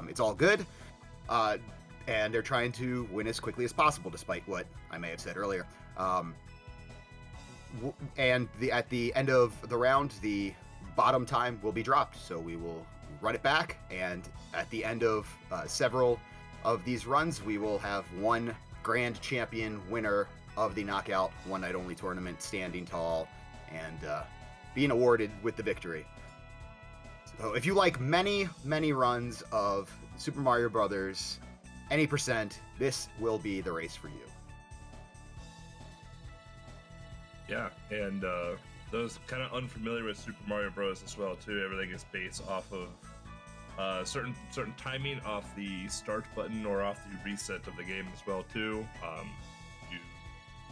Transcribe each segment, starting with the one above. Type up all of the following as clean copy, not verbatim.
It's all good, and they're trying to win as quickly as possible, despite what I may have said earlier. And at the end of the round, the bottom time will be dropped, so we will run it back, and at the end of several of these runs, we will have one grand champion winner of the Knockout One Night Only tournament standing tall and being awarded with the victory. So if you like many, many runs of Super Mario Brothers, any percent, this will be the race for you. Yeah, and those kind of unfamiliar with Super Mario Bros. As well too. Everything is based off of certain timing off the start button or off the reset of the game as well too. If you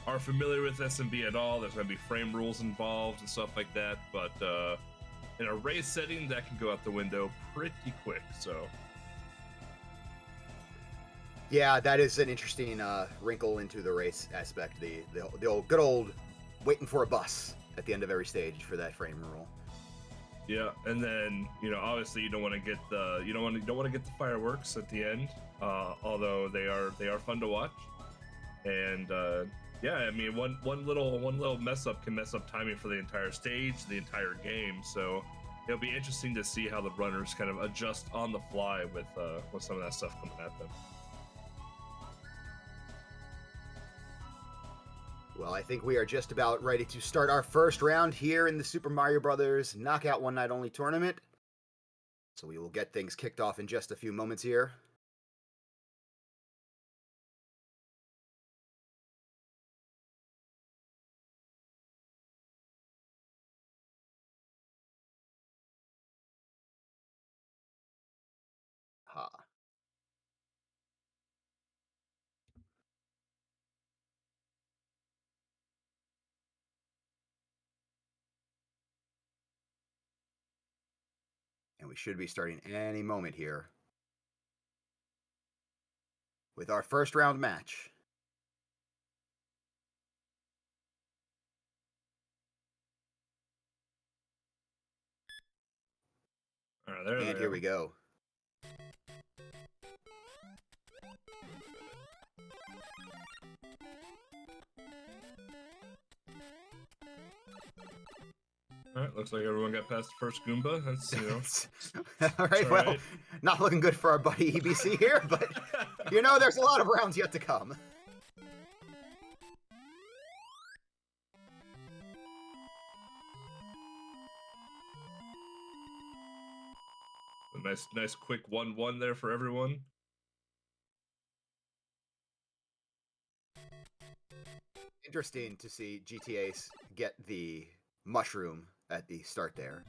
are familiar with SMB at all, there's going to be frame rules involved and stuff like that. But in a race setting, that can go out the window pretty quick. So. Yeah, that is an interesting wrinkle into the race aspect. The old good old waiting for a bus at the end of every stage for that frame rule. Yeah, and then obviously you don't want to get the fireworks at the end, although they are fun to watch. And yeah, I mean one little mess up can mess up timing for the entire stage, the entire game. So it'll be interesting to see how the runners kind of adjust on the fly with some of that stuff coming at them. Well, I think we are just about ready to start our first round here in the Super Mario Brothers Knockout One Night Only tournament. So we will get things kicked off in just a few moments here. Ha. And we should be starting any moment here with our first round match. All right, and here we go. All right, looks like everyone got past the first Goomba. That's all right. Well, not looking good for our buddy EBC here, but there's a lot of rounds yet to come. A nice quick 1-1 there for everyone. Interesting to see GTA get the mushroom at the start there.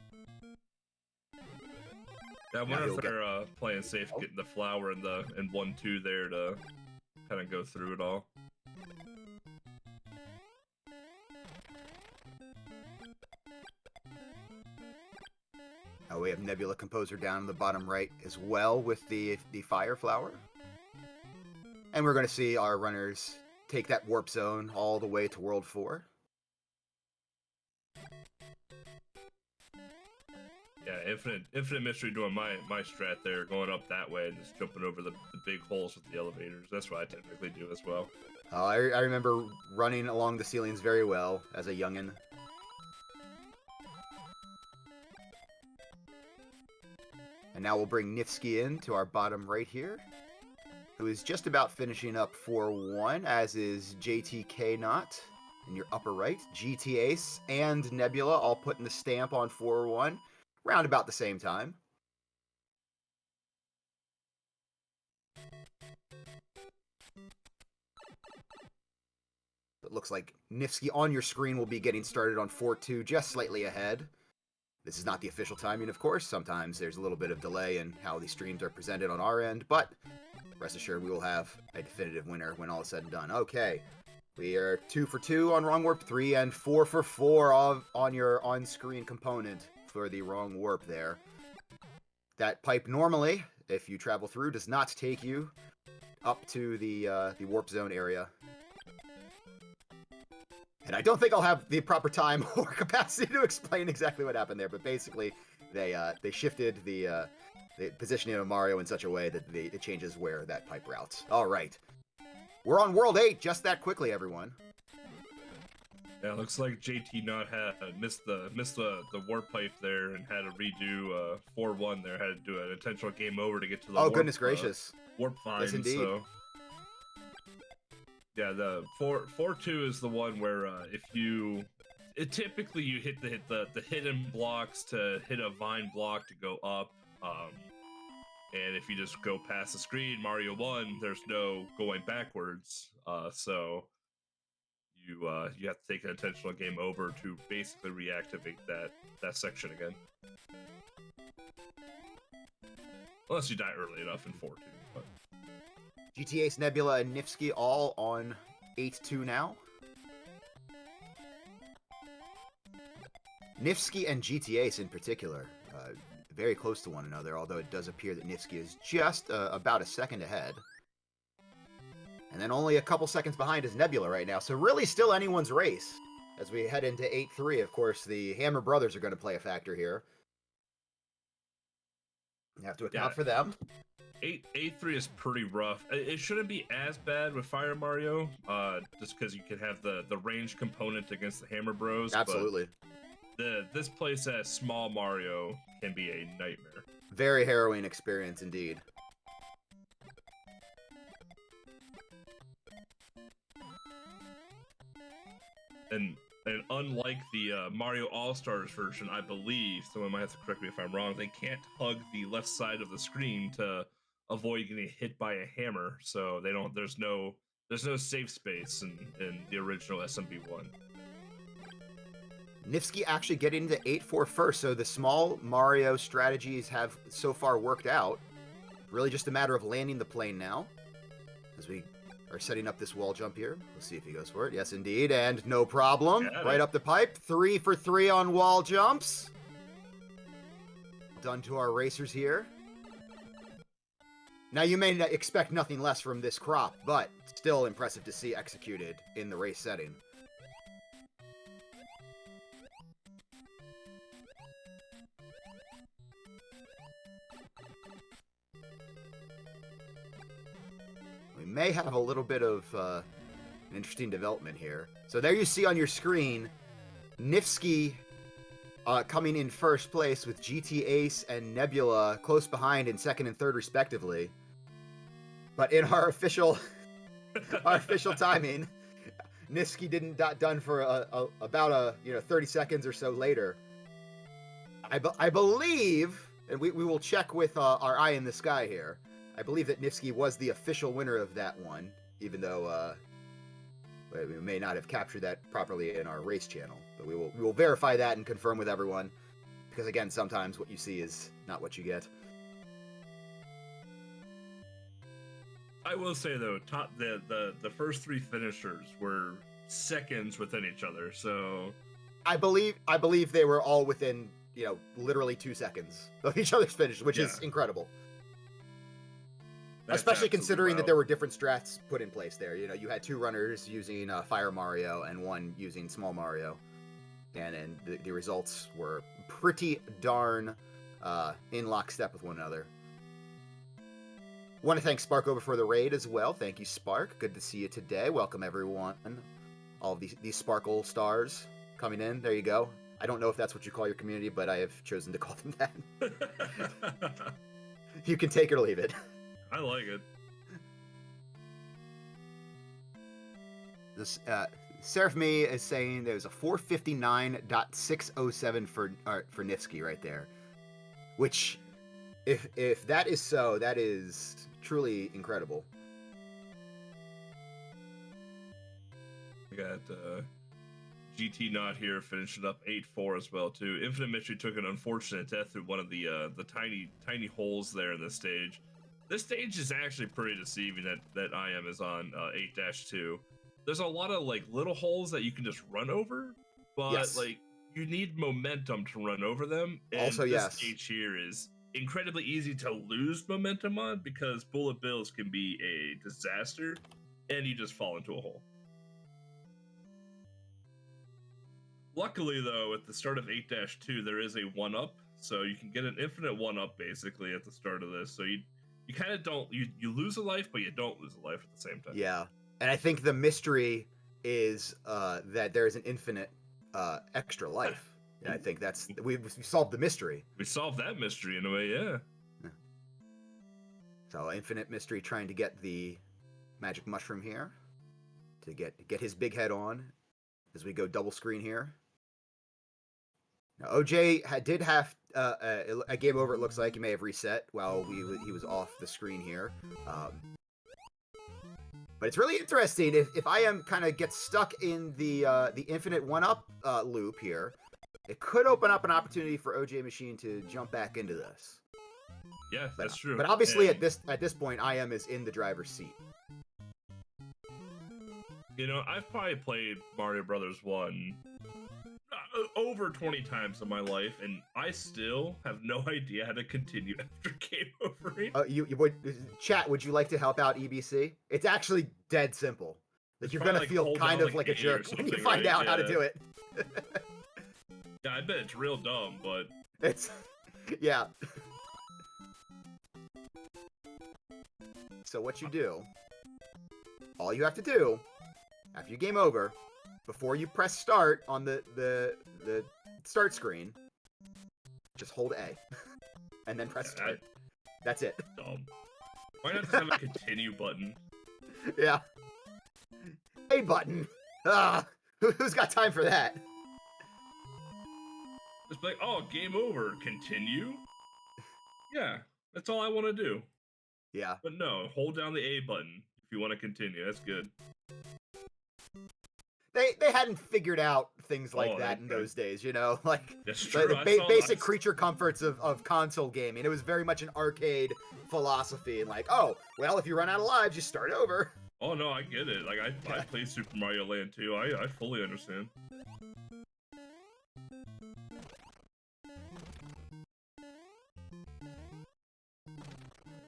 Yeah, I wonder if they're playing safe, getting the flower and 1-2 there to kind of go through it all. We have Nebula Composer down in the bottom right as well with the fire flower. And we're going to see our runners take that warp zone all the way to World 4. Yeah, infinite mystery doing my strat there, going up that way and just jumping over the big holes with the elevators. That's what I typically do as well. I remember running along the ceilings very well as a youngin'. And now we'll bring Nifsky in to our bottom right here, who is just about finishing up 4-1, as is KONOT in your upper right. GT Ace and Nebula all putting the stamp on 4-1, round about the same time. It looks like Nifsky on your screen will be getting started on 4-2, just slightly ahead. This is not the official timing, of course. Sometimes there's a little bit of delay in how these streams are presented on our end, but rest assured we will have a definitive winner when all is said and done. Okay, we are 2 for 2 on Wrong Warp 3 and 4 for 4 on your on-screen component for the Wrong Warp there. That pipe normally, if you travel through, does not take you up to the warp zone area. And I don't think I'll have the proper time or capacity to explain exactly what happened there, but basically they shifted the the positioning of Mario in such a way that it changes where that pipe routes. All right. We're on World 8 just that quickly, everyone. Yeah, looks like JT not had missed the warp pipe there and had to redo 4-1 there. Had to do an intentional game over to get to the Oh, warp, goodness gracious. Warp vine. Yes, indeed. So yeah, the 4-2 is the one where typically you hit the hidden blocks to hit a vine block to go up. And if you just go past the screen, Mario 1, there's no going backwards. So you have to take an intentional game over to basically reactivate that section again. Unless you die early enough in 4-2. But GT Ace, Nebula, and Nifsky all on 8-2 now. Nifsky and GT Ace in particular, very close to one another, although it does appear that Nifsky is just about a second ahead. And then only a couple seconds behind is Nebula right now, so really still anyone's race. As we head into 8-3, of course, the Hammer brothers are going to play a factor here. You have to account for them. 8-3 is pretty rough. It shouldn't be as bad with Fire Mario, just because you can have the range component against the Hammer Bros. Absolutely. But this place as Small Mario can be a nightmare. Very harrowing experience indeed. And unlike the Mario All-Stars version, I believe, someone might have to correct me if I'm wrong, they can't hug the left side of the screen to avoid getting hit by a hammer. So they don't. There's no safe space in the original SMB1. Nifsky actually getting into 8-4 first, so the small Mario strategies have so far worked out. Really just a matter of landing the plane now. As we are setting up this wall jump here. We'll see if he goes for it. Yes, indeed, and no problem. Right up the pipe. 3 for 3 on wall jumps. Done to our racers here. Now, you may expect nothing less from this crop, but still impressive to see executed in the race setting. We may have a little bit of an interesting development here. So there you see on your screen, Nifsky coming in first place with GT Ace and Nebula close behind in second and third respectively. But in our official timing, Nifsky didn't done for about 30 seconds or so later. I believe, and we will check with our eye in the sky here. I believe that Nifsky was the official winner of that one, even though we may not have captured that properly in our race channel. But we will verify that and confirm with everyone, because again, sometimes what you see is not what you get. I will say though, the first 3 finishers were seconds within each other, so I believe they were all within literally 2 seconds of each other's finish, which is incredible. That's especially considering that there wild. were different strats put in place there. You had 2 runners using Fire Mario and 1 using Small Mario, and the results were pretty darn in lockstep with one another. Want to thank Spark over for the raid as well. Thank you, Spark. Good to see you today. Welcome, everyone. All of these Sparkle stars coming in. There you go. I don't know if that's what you call your community, but I have chosen to call them that. You can take it or leave it. I like it. This Seraph Me is saying there's a 459.607 for Nifsky right there, which, if that is so, that is truly incredible. We got GT Not here finishing up 8-4 as well too. Infinite Mystery took an unfortunate death through one of the tiny holes there in this stage. This stage is actually pretty deceiving that I am is on 8-2. There's a lot of little holes that you can just run over, but you need momentum to run over them. And also, this stage here is incredibly easy to lose momentum on because bullet bills can be a disaster, and you just fall into a hole. Luckily, though, at the start of 8-2, there is a 1-up, so you can get an infinite 1-up basically at the start of this. So you kind of don't you lose a life, but you don't lose a life at the same time. Yeah, and I think the mystery is that there is an infinite extra life. And I think that's we solved the mystery. We solved that mystery in a way, yeah. So infinite mystery, trying to get the magic mushroom here to get his big head on as we go double screen here. Now, OJ did have a game over. It looks like he may have reset while he was off the screen here. But it's really interesting if I am kind of gets stuck in the infinite 1-up loop here. It could open up an opportunity for OJ Machine to jump back into this. Yeah, that's true. But obviously, at this point, IM is in the driver's seat. You know, I've probably played Mario Brothers 1 over 20 times in my life, and I still have no idea how to continue after game over. You would chat. Would you like to help out EBC? It's actually dead simple. Like you're gonna feel kind of like a jerk when you find out how to do it. Yeah, I bet it's real dumb, but it's yeah. So what you do? All you have to do after you game over, before you press start on the start screen, just hold A, and then press start. That's it. Dumb. Why not just have a continue button? Yeah. A button. Who's got time for that? It's like, oh, game over. Continue. Yeah, that's all I want to do. Yeah. But no, hold down the A button if you want to continue. That's good. They hadn't figured out things like that in those days, you know, like the basic creature comforts of console gaming. It was very much an arcade philosophy, and like, oh, well, if you run out of lives, you start over. Oh no, I get it. Like I played Super Mario Land too. I fully understand.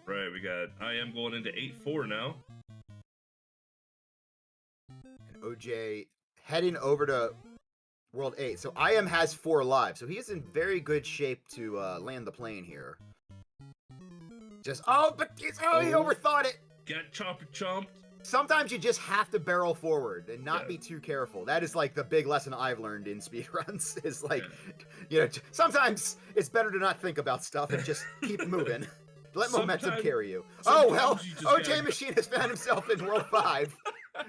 Right, we got IM going into 8-4 now. And OJ heading over to World 8. So IM has 4 lives, so he is in very good shape to land the plane here. Just, he overthought it! Got chomped. Sometimes you just have to barrel forward and not be too careful. That is like the big lesson I've learned in speedruns, is like, you know, sometimes it's better to not think about stuff and just keep moving. Let momentum carry you. Oh, well, OJ Machine has found himself in World 5,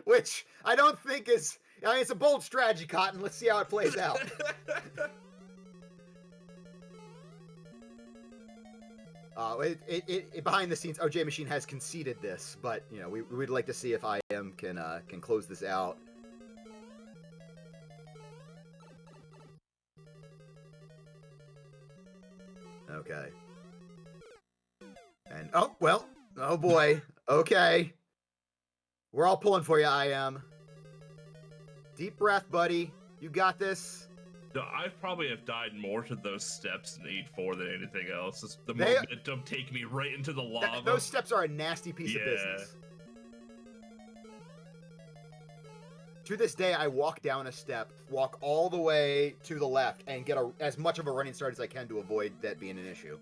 which I don't think is... I mean, it's a bold strategy, Cotton. Let's see how it plays out. Behind the scenes, OJ Machine has conceded this, but, you know, we'd like to see if IM can close this out. Okay. And, oh, well, oh boy, okay. We're all pulling for you, IM. Deep breath, buddy. You got this. No, I probably have died more to those steps in 8-4 than anything else. It's the momentum take me right into the lava. Those steps are a nasty piece of business. To this day, I walk down a step, walk all the way to the left, and get as much of a running start as I can to avoid that being an issue.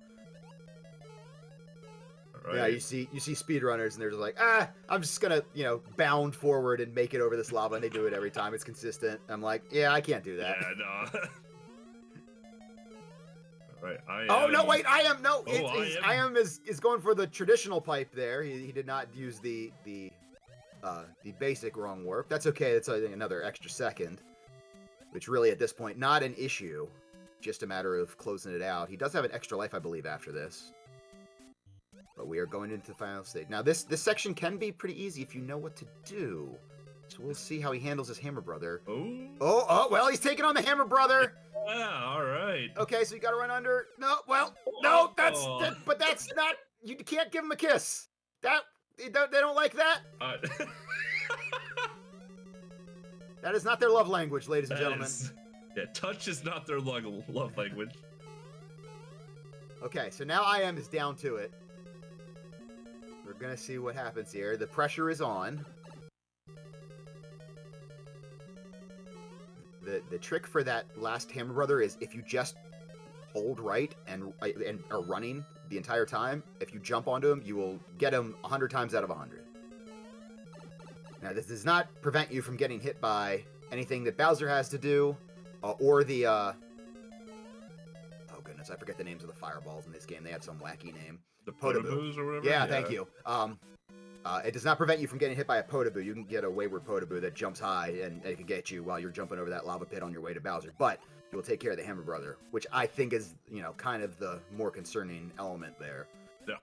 Right. Yeah, you see speedrunners, and they're just like, I'm just gonna, you know, bound forward and make it over this lava, and they do it every time. It's consistent. I'm like, yeah, I can't do that. Yeah, no. Right, IM is going for the traditional pipe there. He did not use the basic wrong warp. That's okay. That's, I think, another extra second, which really at this point not an issue, just a matter of closing it out. He does have an extra life, I believe, after this. But we are going into the final stage. Now, this section can be pretty easy if you know what to do. So we'll see how he handles his Hammer Brother. Oh, well, he's taking on the Hammer Brother. Yeah, all right. Okay, so you got to run under. No, but that's not. You can't give him a kiss. They don't like that. That is not their love language, ladies and gentlemen. Yeah, touch is not their love language. Okay, so now IM is down to it. We're gonna see what happens here. The pressure is on. The trick for that last Hammer Brother is if you just hold right and are running the entire time, if you jump onto him, you will get him 100 times out of 100. Now, this does not prevent you from getting hit by anything that Bowser has to do, or the, oh goodness, I forget the names of the fireballs in this game. They have some wacky name. The Potaboos or whatever? Yeah, thank you. It does not prevent you from getting hit by a Potaboo. You can get a wayward Potaboo that jumps high, and it can get you while you're jumping over that lava pit on your way to Bowser. But you will take care of the Hammer Brother, which I think is, kind of the more concerning element there. Yeah.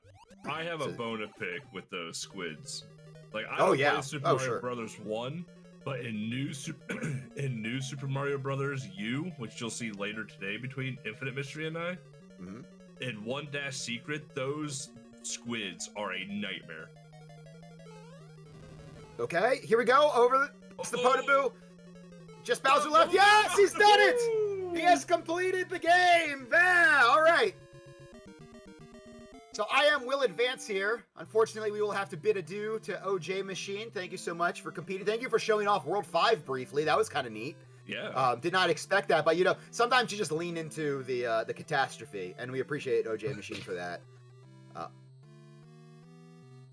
I have a bone to pick with those squids. Like, I don't play Super Mario Brothers 1, but in new Super Mario Brothers U, which you'll see later today between Infinite Mystery and I, in 1- Secret, those squids are a nightmare. Okay, here we go. It's the Potaboo. Just Bowser left. Yes, he's done it! He has completed the game. Yeah, all right. So will advance here. Unfortunately, we will have to bid adieu to OJ Machine. Thank you so much for competing. Thank you for showing off World 5 briefly. That was kind of neat. Yeah. Did not expect that, but sometimes you just lean into the catastrophe, and we appreciate OJ Machine for that.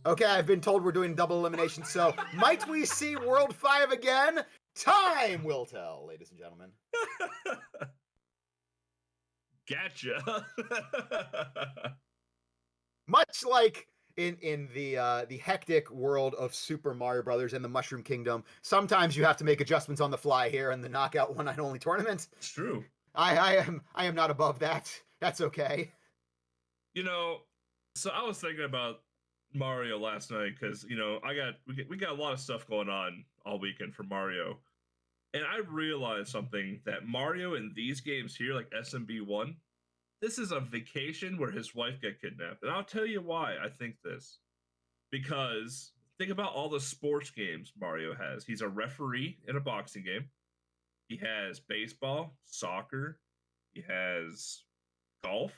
Okay, I've been told we're doing double elimination, so might we see World 5 again? Time will tell, ladies and gentlemen. Gotcha. Much like in the hectic world of Super Mario Brothers and the Mushroom Kingdom, sometimes you have to make adjustments on the fly here in the Knockout One Night Only tournament. It's true. I am not above that. That's okay. So I was thinking about Mario last night because we got a lot of stuff going on all weekend for Mario, and I realized something that Mario in these games here, like SMB1, this is a vacation where his wife got kidnapped, and I'll tell you why I think this. Because think about all the sports games Mario has. He's a referee in a boxing game. He has baseball, soccer. He has golf,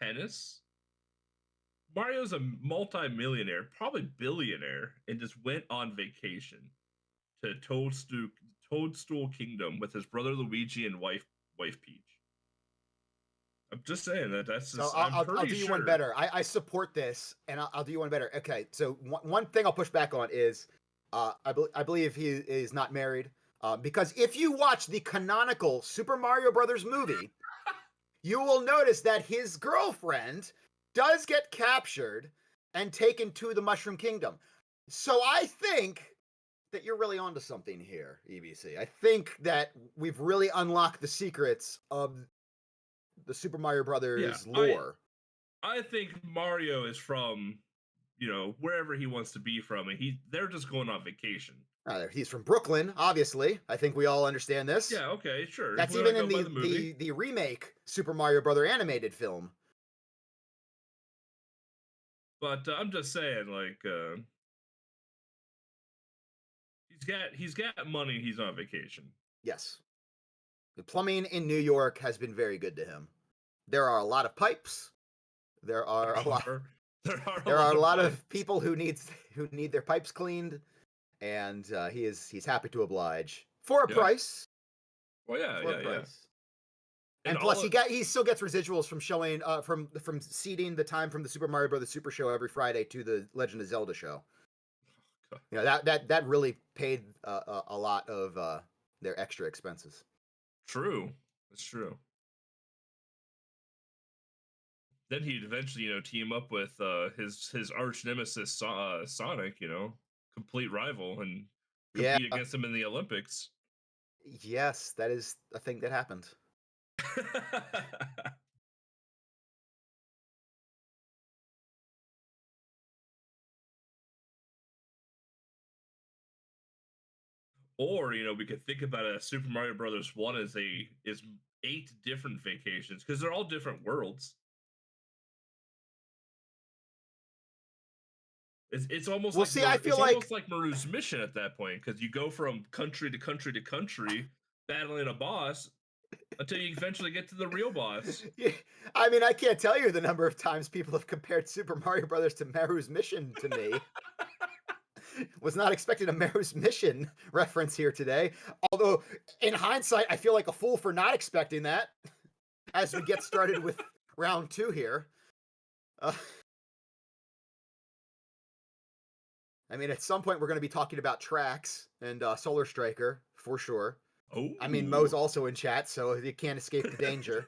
tennis. Mario's a multi-millionaire, probably billionaire, and just went on vacation to Toadstool Kingdom with his brother Luigi and wife Peach. I'm just saying that's just. So I'll do you one better. I support this, and I'll do you one better. Okay, so one thing I'll push back on is, I believe he is not married, because if you watch the canonical Super Mario Brothers movie, you will notice that his girlfriend does get captured and taken to the Mushroom Kingdom. So I think that you're really onto something here, EBC. I think that we've really unlocked the secrets of the Super Mario Brothers lore. I think Mario is from, wherever he wants to be from, and they're just going on vacation. He's from Brooklyn, obviously. I think we all understand this. Yeah, okay, sure. That's even in the remake Super Mario Brother animated film. But I'm just saying, like, he's got money. He's on vacation. Yes, the plumbing in New York has been very good to him. There are a lot of pipes. There are a lot of people who need their pipes cleaned, and he's happy to oblige for a price. Well, yeah. And plus, he still gets residuals from showing from seeding the time from the Super Mario Brothers Super Show every Friday to the Legend of Zelda show. That really paid a lot of their extra expenses. True, it's true. Then he'd eventually, team up with his arch nemesis Sonic, complete rival, and compete against him in the Olympics. Yes, that is a thing that happened. Or we could think about it as Super Mario Brothers 1 is 8 different vacations because they're all different worlds. It's almost I feel like almost like Maru's mission at that point, because you go from country to country to country battling a boss until you eventually get to the real boss. Yeah, I mean, I can't tell you the number of times people have compared Super Mario Brothers to Maru's Mission to me. Was not expecting a Maru's Mission reference here today. Although, in hindsight, I feel like a fool for not expecting that. as we get started with round 2 here. I mean, at some point we're going to be talking about tracks and Solar Striker for sure. Oh, I mean, Mo's also in chat, so you can't escape the danger.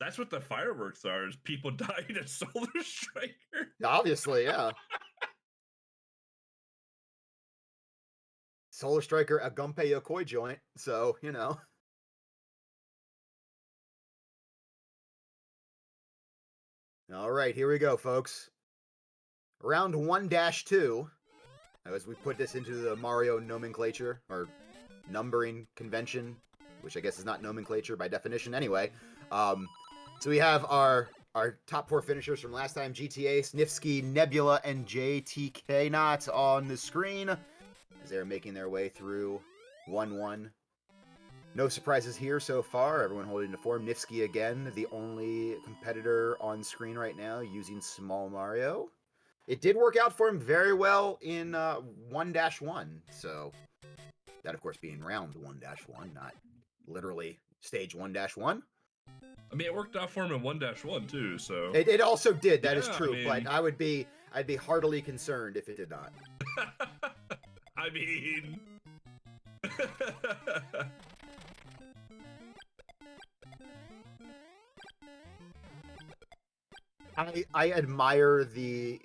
That's what the fireworks are, is people dying at Solar Striker. Obviously, yeah. Solar Striker, a Gunpei Yokoi joint, so, you know. All right, here we go, folks. Round 1-2. As we put this into the Mario nomenclature, or numbering convention, which I guess is not nomenclature by definition anyway. So we have our top 4 finishers from last time: GTA, Snifsky, Nebula, and JTK Not on the screen as they're making their way through 1-1. No surprises here so far. Everyone holding to form. Nifsky again, the only competitor on screen right now using Small Mario. It did work out for him very well in 1-1, so that, of course, being round 1-1, not literally stage 1-1. I mean, it worked out for him in 1-1 too, so... It also did, that is true, I mean... but I'd be heartily concerned if it did not. I mean... I admire the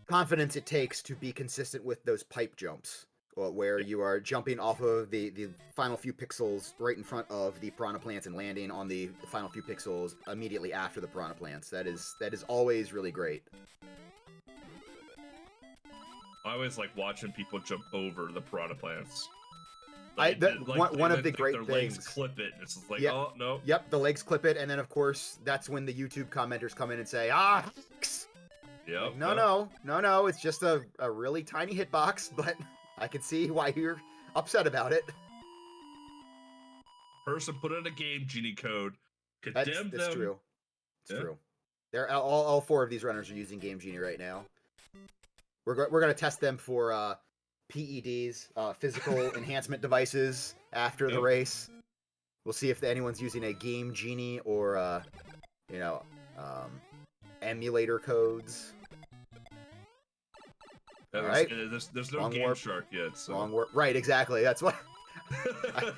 confidence it takes to be consistent with those pipe jumps, where you are jumping off of the final few pixels right in front of the piranha plants and landing on the final few pixels immediately after the piranha plants. That is always really great. I always like watching people jump over the piranha plants. One of the great their things. Legs clip it, and it's just like, yep. Oh no. Yep, the legs clip it, and then of course that's when the YouTube commenters come in and say, "Ah, yep, like, no, it's just a really tiny hitbox," but I can see why you're upset about it. Person put in a Game Genie code. Condemn That's them. true. It's true. They're all 4 of these runners are using Game Genie right now. We're gonna test them for PEDs, physical enhancement devices, after the race. We'll see if anyone's using a Game Genie or emulator codes. All right. There's no Long Game warp. Shark yet. So. Long warp. Right, exactly. That's what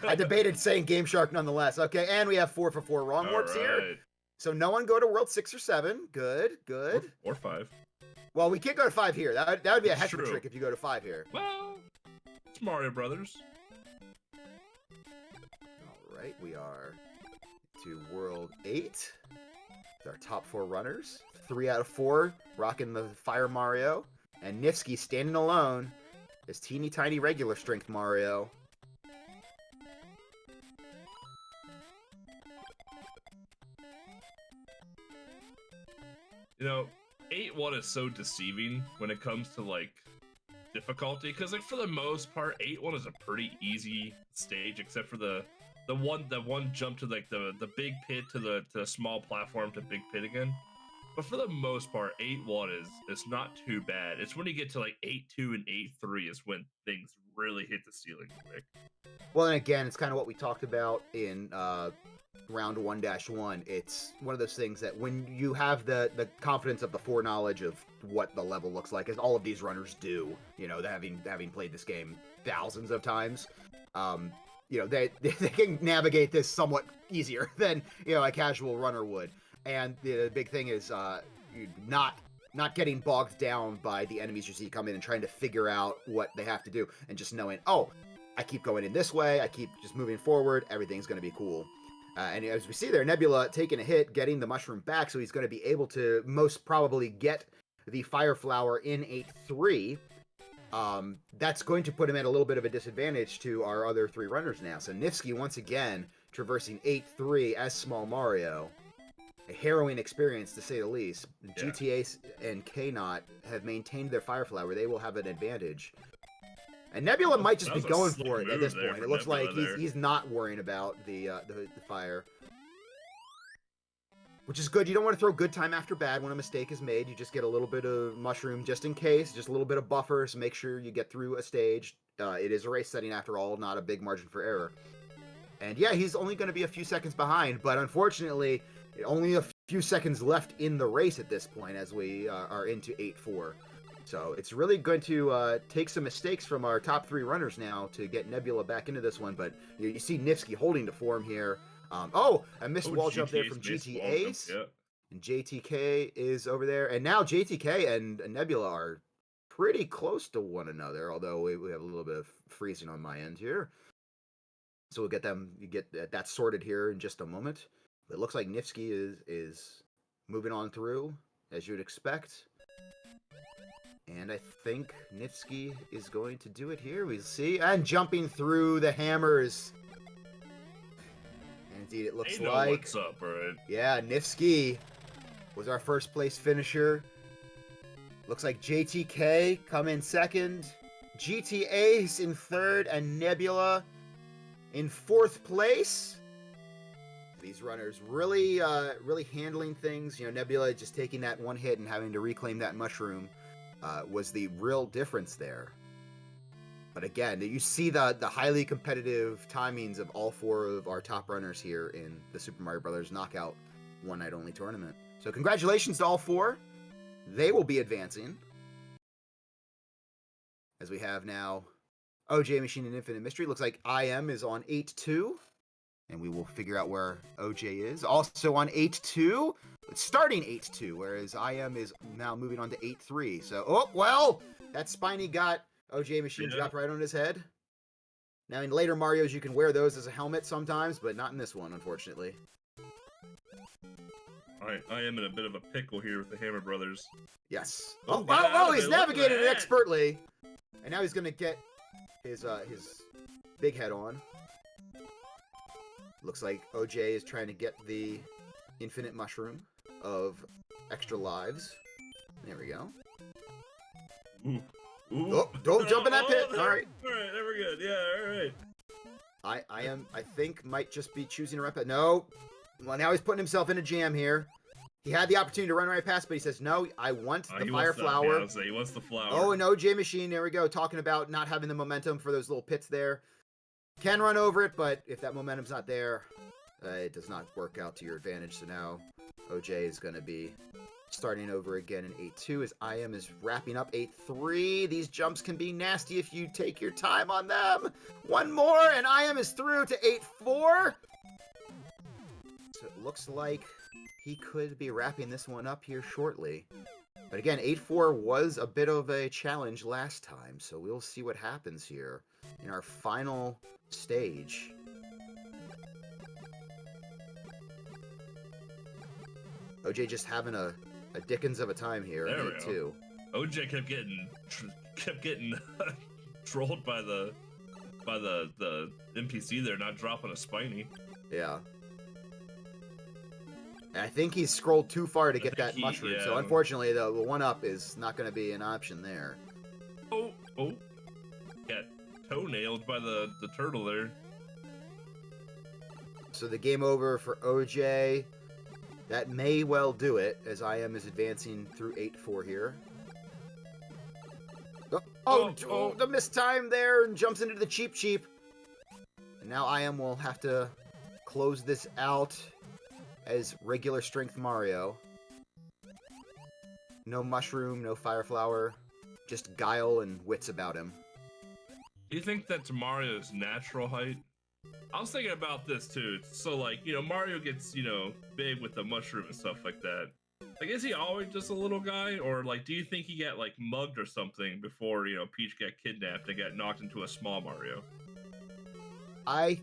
I debated saying Game Shark nonetheless. Okay, and we have 4 for 4 wrong warps here. So no one go to World 6 or 7. Good. Or 5. Well, we can't go to 5 here. That would be a heck of a trick if you go to 5 here. Well, it's Mario Brothers. All right, we are to World 8. It's our top 4 runners. 3 out of 4 rocking the Fire Mario. And Nifsky standing alone is teeny tiny regular strength Mario. You know, 8-1 is so deceiving when it comes to like difficulty, because like for the most part 8-1 is a pretty easy stage, except for the one jump to like the big pit to the small platform to big pit again. But for the most part 8-1 is not too bad. It's when you get to like 8-2 and 8-3 is when things really hit the ceiling quick. Well, and again, it's kind of what we talked about in round 1-1. It's one of those things that when you have the confidence of the foreknowledge of what the level looks like, as all of these runners do, you know, having played this game thousands of times, you know, they can navigate this somewhat easier than, you know, a casual runner would. And the big thing is not getting bogged down by the enemies you see come in and trying to figure out what they have to do, and just knowing, oh, I keep going in this way, I keep just moving forward, everything's going to be cool. And as we see there, Nebula taking a hit, getting the mushroom back, so he's going to be able to most probably get the Fire Flower in 8-3. That's going to put him at a little bit of a disadvantage to our other 3 runners now. So Nifsky, once again, traversing 8-3 as Small Mario. A harrowing experience, to say the least. Yeah. GTA and KONOT have maintained their Fire Flower. They will have an advantage. And Nebula might just be going for it at this point. It looks like he's not worrying about the fire. Which is good. You don't want to throw good time after bad when a mistake is made. You just get a little bit of mushroom just in case. Just a little bit of buffer, so make sure you get through a stage it is a race setting after all, not a big margin for error. And yeah, he's only going to be a few seconds behind, but unfortunately, only a few seconds left in the race at this point as we are into 8-4. So it's really going to take some mistakes from our top 3 runners now to get Nebula back into this one. But you see Nifsky holding to form here. A missed wall jump there from GTA's. Yeah. And JTK is over there. And now JTK and Nebula are pretty close to one another, although we have a little bit of freezing on my end here. So we'll get that sorted here in just a moment. It looks like Nifsky is moving on through, as you'd expect. And I think Nifsky is going to do it here. We'll see. And jumping through the hammers. And indeed, it looks like... what's up, right? Yeah, Nifsky was our first place finisher. Looks like JTK come in second. GTA's in third, and Nebula in 4th place. These runners really handling things. You know, Nebula just taking that one hit and having to reclaim that mushroom was the real difference there. But again, you see the highly competitive timings of all 4 of our top runners here in the Super Mario Bros. Knockout One Night Only tournament. So congratulations to all 4. They will be advancing. As we have now OJ Machine and Infinite Mystery. Looks like IM is on 8-2. And we will figure out where OJ is. Also on 8-2. It's starting 8-2, whereas IM is now moving on to 8-3. So, oh, well, that Spiny got OJ Machine dropped right on his head. Now, in later Marios, you can wear those as a helmet sometimes, but not in this one, unfortunately. Alright, I am in a bit of a pickle here with the Hammer Brothers. Yes. Oh, he's navigated it expertly. And now he's going to get his big head on. Looks like OJ is trying to get the infinite mushroom of extra lives. There we go. Ooh. Oh, don't jump in that pit. All right. All right, there we're good. Yeah, all right. I think might just be choosing a rep. No. Well, now he's putting himself in a jam here. He had the opportunity to run right past, but he says, no, I want the fire flower. Yeah, he wants the flower. Oh, and OJ Machine, there we go, talking about not having the momentum for those little pits there. Can run over it, but if that momentum's not there, it does not work out to your advantage. So now OJ is going to be starting over again in 8-2 as IM is wrapping up 8-3. These jumps can be nasty if you take your time on them. One more, and IM is through to 8-4. So it looks like he could be wrapping this one up here shortly. But again, 8-4 was a bit of a challenge last time, so we'll see what happens here in our final stage. OJ just having a dickens of a time here in 8-2. OJ kept getting trolled by the NPC there, not dropping a Spiny. Yeah. And I think he's scrolled too far to get that mushroom, so unfortunately the 1-up is not going to be an option there. Oh. Got toe-nailed by the turtle there. So the game over for OJ. That may well do it, as IM is advancing through 8-4 here. Oh, the missed time there, and jumps into the cheap. And now IM will have to close this out as regular strength Mario. No mushroom, no fire flower, just guile and wits about him. Do you think that's Mario's natural height? I was thinking about this too. So like, Mario gets, big with the mushroom and stuff like that. Like, is he always just a little guy? Or like, do you think he got like mugged or something before, Peach got kidnapped and got knocked into a small Mario? I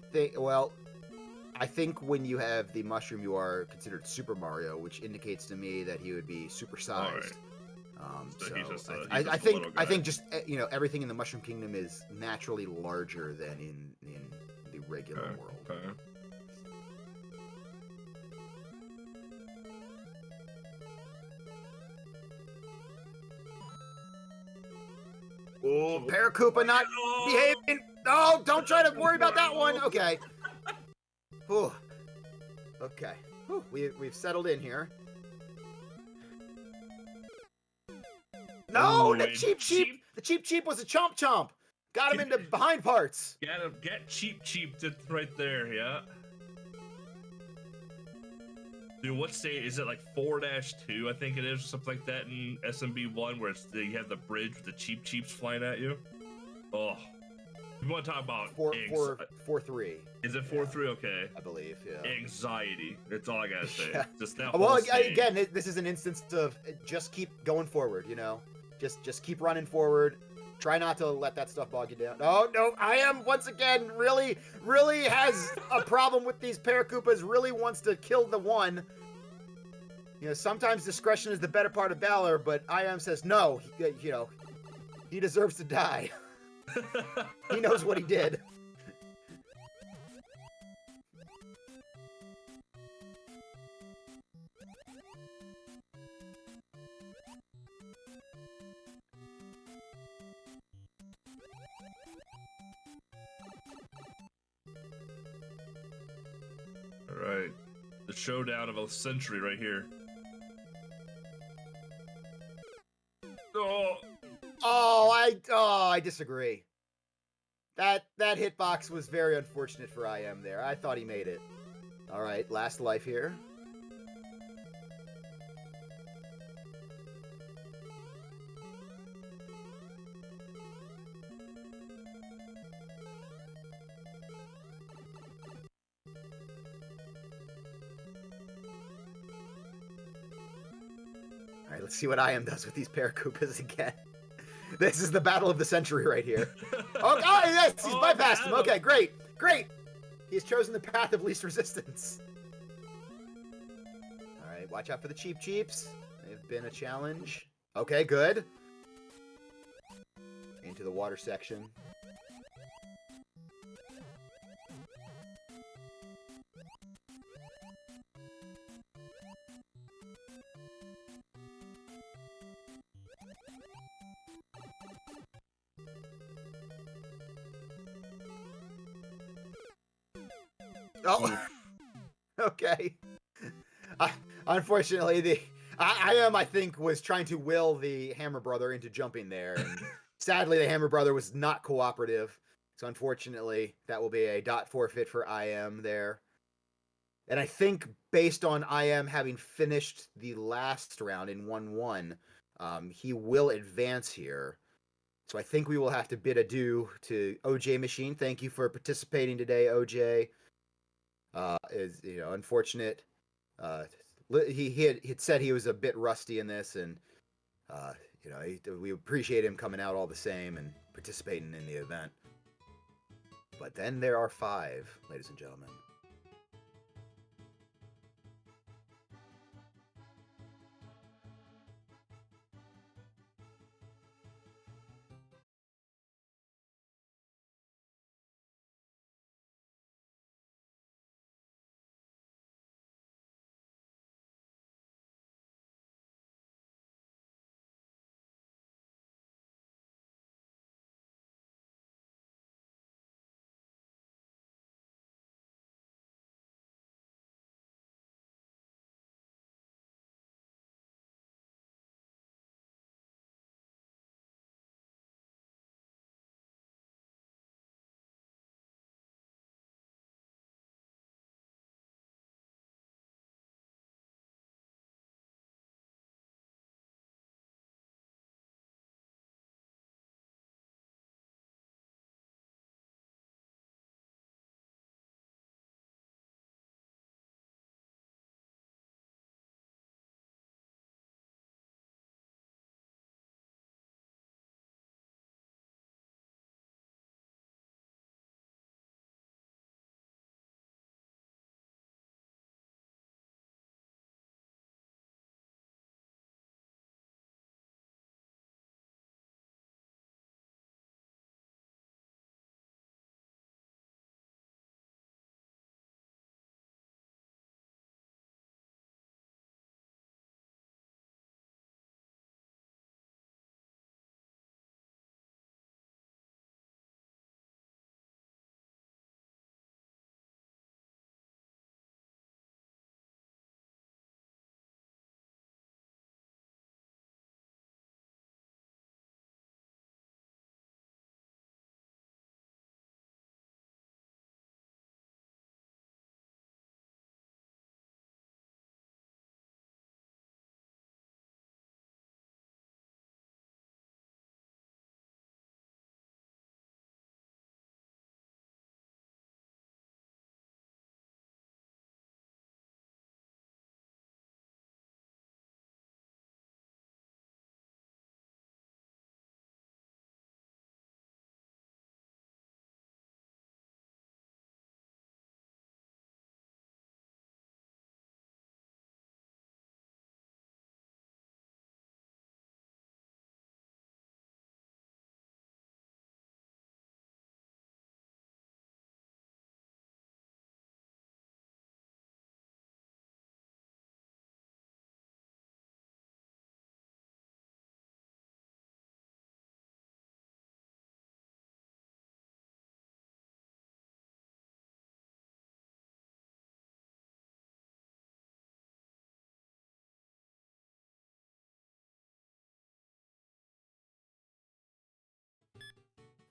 think when you have the mushroom, you are considered Super Mario, which indicates to me that he would be supersized. I think just everything in the Mushroom Kingdom is naturally larger than in the regular world. Okay. Oh, Paracoopa not behaving. No, don't try to worry about that one. Okay. Whew. Okay. Whew. We've settled in here. No, the cheap was a chomp. Got him into behind parts. Get cheap, right there, yeah. Dude, what state is it? Like 4-2, I think it is, or something like that in SMB1, where you have the bridge with the cheeps flying at you. Oh, you want to talk about 4-3. Is it 4-3? Okay, I believe. Yeah. Anxiety. That's all I gotta say. Yeah. Just that. Well, whole stage. again, this is an instance of just keep going forward. You know, just keep running forward. Try not to let that stuff bog you down. No, I am once again really has a problem with these Paracoopas. Really wants to kill the one. You know, sometimes discretion is the better part of valor, but I am says no. You know, he deserves to die. He knows what he did. Alright. The showdown of a century right here. I disagree. That hitbox was very unfortunate for IM there. I thought he made it. Alright, last life here. Alright, let's see what IM does with these Paracoopas again. This is the battle of the century right here. Oh, yes, he's bypassed him. Okay, great. He's chosen the path of least resistance. Alright, watch out for the cheeps. They've been a challenge. Okay, good. Into the water section. Oh, okay. Unfortunately, I think, was trying to will the Hammer Brother into jumping there, and sadly, the Hammer Brother was not cooperative. So unfortunately, that will be a dot forfeit for IM there. And I think based on IM having finished the last round in 1-1, he will advance here. So I think we will have to bid adieu to OJ Machine. Thank you for participating today, OJ. Is unfortunate. He had said he was a bit rusty in this, and we appreciate him coming out all the same and participating in the event. But then there are 5, ladies and gentlemen.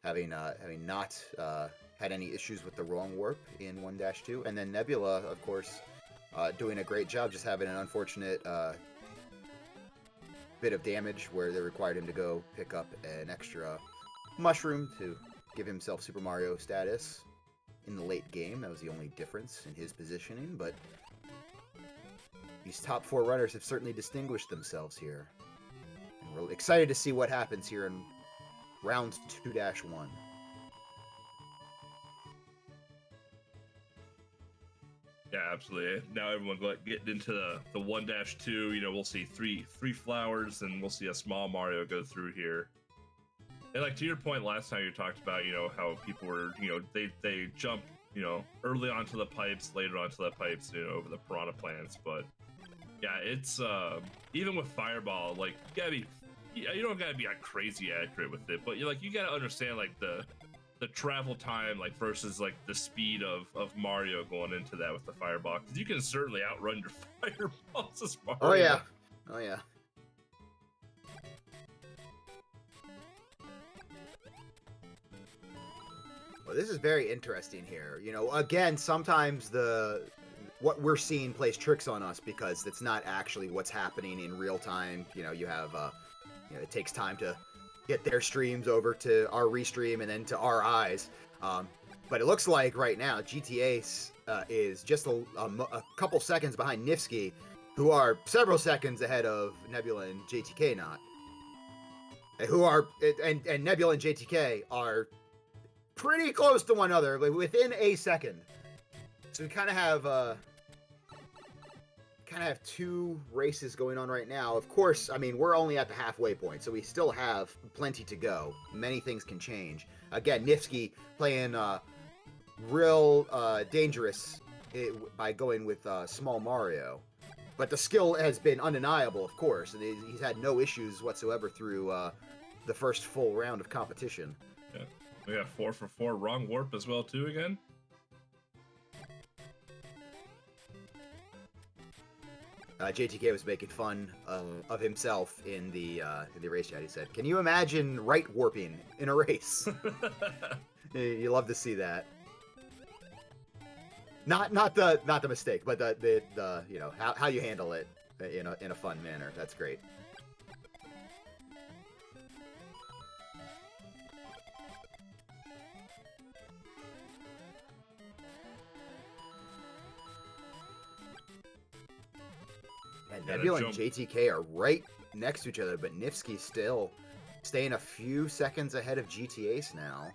having not had any issues with the wrong warp in 1-2, and then Nebula, of course, doing a great job, just having an unfortunate bit of damage where they required him to go pick up an extra mushroom to give himself Super Mario status in the late game. That was the only difference in his positioning, but these top 4 runners have certainly distinguished themselves here. And we're excited to see what happens here in round 2-1. Yeah, absolutely. Now everyone getting into the 1-2. You know, we'll see three flowers, and we'll see a small Mario go through here. And like to your point last time, you talked about, you know, how people were, you know, they jump, you know, early onto the pipes, later onto the pipes, you know, over the piranha plants. But yeah, it's even with Fireball, like you don't gotta be like crazy accurate with it, but you gotta understand like the travel time, like versus like the speed of Mario going into that with the Fireball, because you can certainly outrun your Fireballs as Mario. Oh yeah, oh yeah. Well, this is very interesting here. You know, again, sometimes what we're seeing plays tricks on us because it's not actually what's happening in real time. You know, you have, you know, it takes time to get their streams over to our restream and then to our eyes. But it looks like right now GTA is just a couple seconds behind Nifsky, who are several seconds ahead of Nebula and JTK not. And Nebula and JTK are pretty close to one another, like within a second. So we kind of have 2 races going on right now. Of course, I mean, we're only at the halfway point, so we still have plenty to go. Many things can change. Again, Nifsky playing real dangerous by going with small Mario. But the skill has been undeniable, of course, and he's had no issues whatsoever through the first full round of competition. Yeah. We got 4 for 4 wrong warp as well too again. JTK was making fun of himself in the race chat. He said, "Can you imagine right warping in a race?" You love to see that. Not the mistake, but the you know how you handle it in a fun manner. That's great. And Nebula and JTK are right next to each other, but Nifsky still staying a few seconds ahead of GTAce now.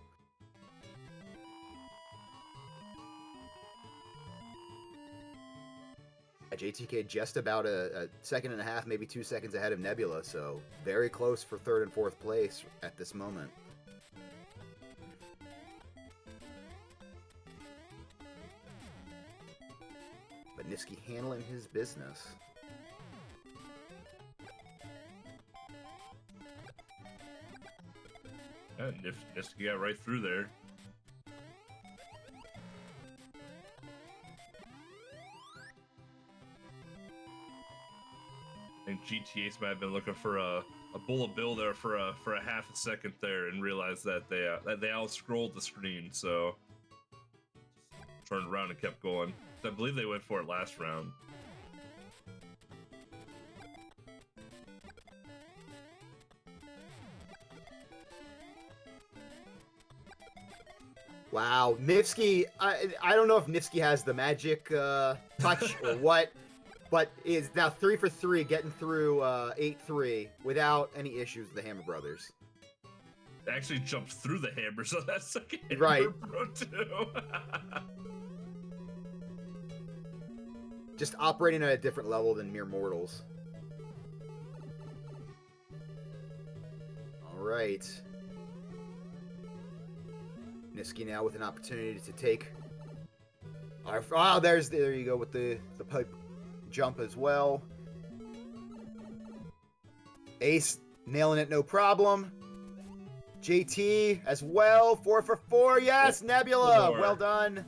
JTK just about a second and a half, maybe 2 seconds ahead of Nebula, so very close for 3rd and 4th place at this moment. But Nifsky handling his business. Yeah, Nifsky got right through there. I think GTA's might have been looking for a bullet bill there for a half a second there, and realized that they all scrolled the screen, so turned around and kept going. I believe they went for it last round. Wow, Nifsky, I don't know if Nifsky has the magic touch or what, but is now 3 for 3, getting through 8-3 without any issues with the Hammer Brothers. They actually jumped through the hammer, so that's second right. Hammer Bro too. Just operating at a different level than mere mortals. All right. Nifsky now with an opportunity to take our... Oh, there you go with the pipe jump as well. Ace nailing it, no problem. JT as well, 4 for 4. Yes, Nebula, well done.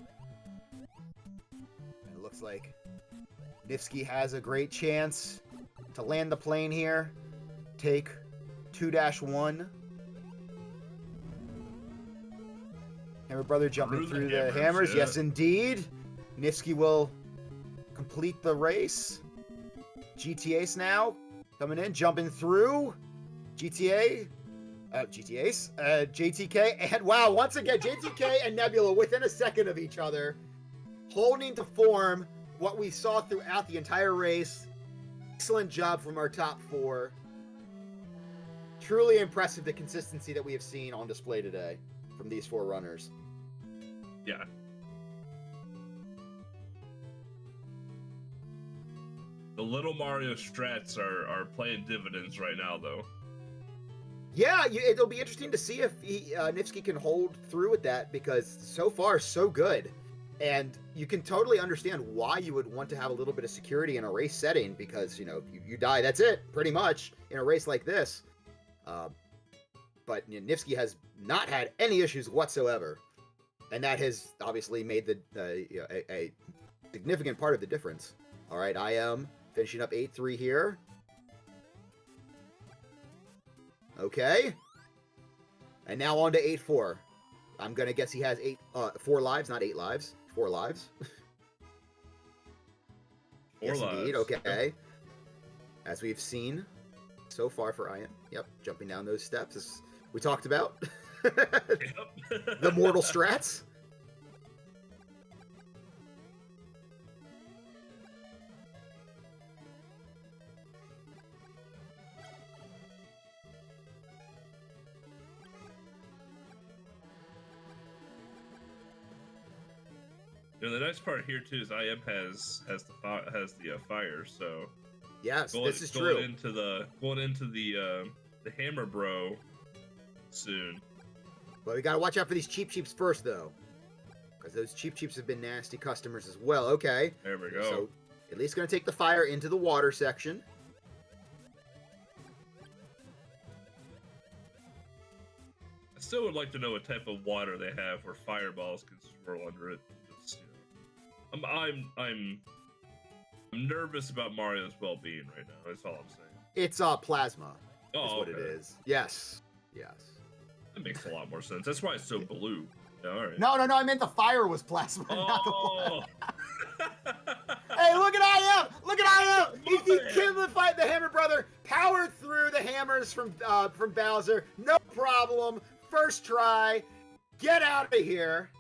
And it looks like Nifsky has a great chance to land the plane here. Take 2-1. Hammer Brother jumping through the hammers, hammers. yeah. Yes, indeed. Nifsky will complete the race. GTAce now coming in, jumping through. GTAce, JTK, and wow, once again, JTK and Nebula within a second of each other, holding to form what we saw throughout the entire race. Excellent job from our top 4. Truly impressive, the consistency that we have seen on display today from these 4 runners. Yeah. The little Mario strats are playing dividends right now, though. Yeah, it'll be interesting to see if Nifsky can hold through with that, because so far, so good. And you can totally understand why you would want to have a little bit of security in a race setting, because, you know, you die, that's it, pretty much, in a race like this. But Nifsky has not had any issues whatsoever. And that has obviously made a significant part of the difference. All right, I am finishing up 8-3 here. Okay. And now on to 8-4. I'm going to guess he has 4 lives, not 8 lives. 4 lives. 4 yes, lives. indeed. Okay. As we've seen so far for Ian. Yep, jumping down those steps, as we talked about. Yep. The mortal strats. You know, the nice part here too is IM has the fire, so Yes, this is going true. into the Hammer Bro soon. But we gotta watch out for these cheap cheeps first, though, because those cheap cheeps have been nasty customers as well. Okay, There we go. so at least gonna take the fire into the water section. I still would like to know what type of water they have where fireballs can swirl under it. Just, you know, I'm nervous about Mario's well-being right now. That's all I'm saying. It's plasma. Oh, is what okay. it is. Yes. That makes a lot more sense. That's why it's so blue. Yeah, all right. No, I meant the fire was plasma, not the Oh. Hey, look at I am! Look at I am! He killed the Hammer Brother, powered through the hammers from Bowser, no problem. First try, get out of here.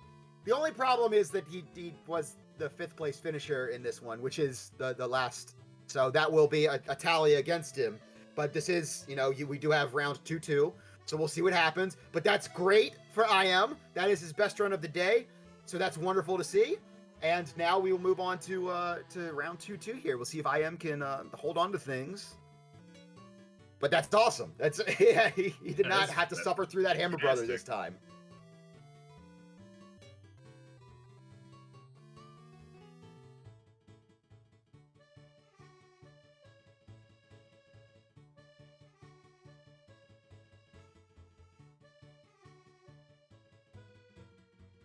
The only problem is that he was the 5th place finisher in this one, which is the last. So that will be a tally against him. But this is, we do have round 2-2, so we'll see what happens. But that's great for IM. That is his best run of the day, so that's wonderful to see. And now we will move on to round 2-2 here. We'll see if IM can hold on to things. But that's awesome. That's he did not have to suffer through that Hammer Brother this time.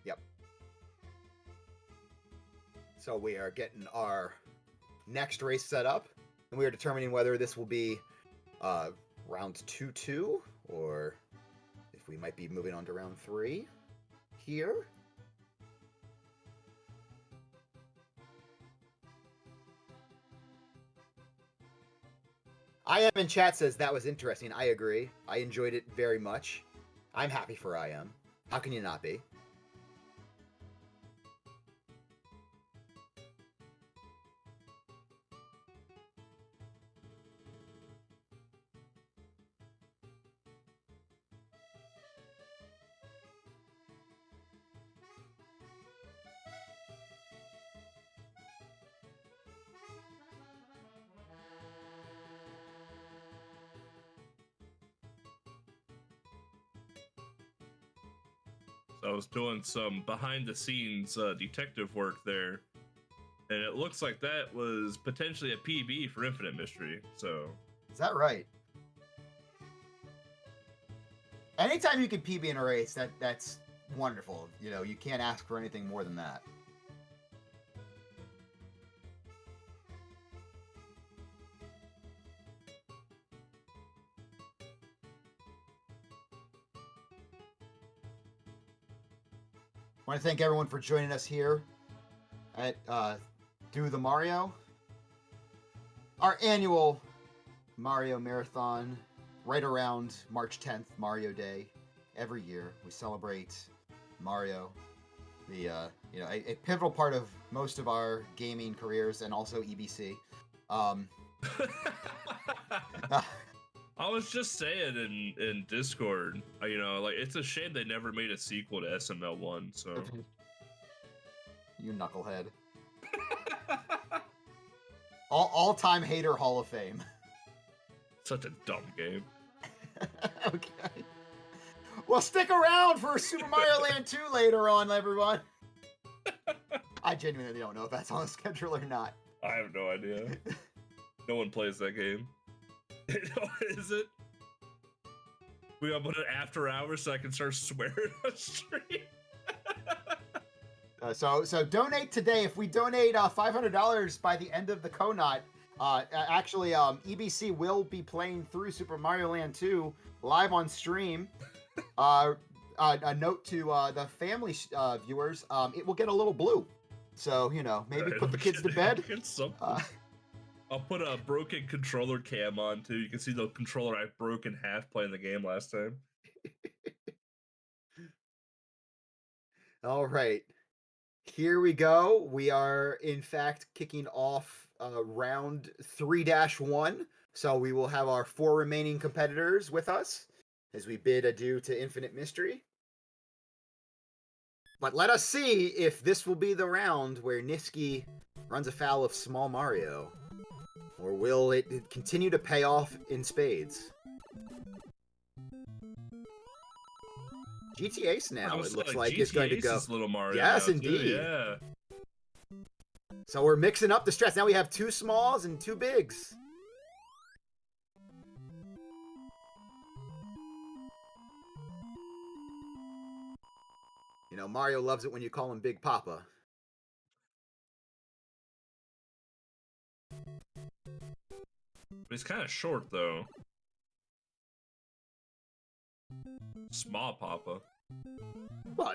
Yep. So we are getting our next race set up, and we are determining whether this will be round 2-2, or if we might be moving on to round 3 here. I am in chat says that was interesting. I agree. I enjoyed it very much. I'm happy for IM. How can you not be? So I was doing some behind-the-scenes detective work there, and it looks like that was potentially a PB for Infinite Mystery. So Is that right? Anytime you can PB in a race, that's wonderful. You can't ask for anything more than that. want to thank everyone for joining us here at Do the Mario, our annual Mario Marathon, right around March 10th, Mario Day. Every year we celebrate Mario, the a pivotal part of most of our gaming careers, and also EBC. I was just saying in Discord, like it's a shame they never made a sequel to SML1. So you knucklehead. All-time hater Hall of Fame. Such a dumb game. Okay. Well, stick around for Super Mario Land 2 later on, everyone. I genuinely don't know if that's on the schedule or not. I have no idea. No one plays that game. Is it? We gotta put it after hours so I can start swearing on stream. So donate today. If we donate $500 by the end of the KONOT, EBC will be playing through Super Mario Land 2 live on stream. A note to the family viewers, it will get a little blue. So, maybe put the kids to bed. I'll put a broken controller cam on too. You can see the controller I broke in half playing the game last time. All right. Here we go. We are, in fact, kicking off round 3-1. So we will have our 4 remaining competitors with us as we bid adieu to Infinite Mystery. But let us see if this will be the round where Nifsky runs afoul of Small Mario. Or will it continue to pay off in spades? GTA now, it looks like it's going to go. Little Mario yes, now, indeed. Too, yeah. So we're mixing up the stress. Now we have 2 smalls and 2 bigs. Mario loves it when you call him Big Papa. He's kind of short, though. Small Papa. Well,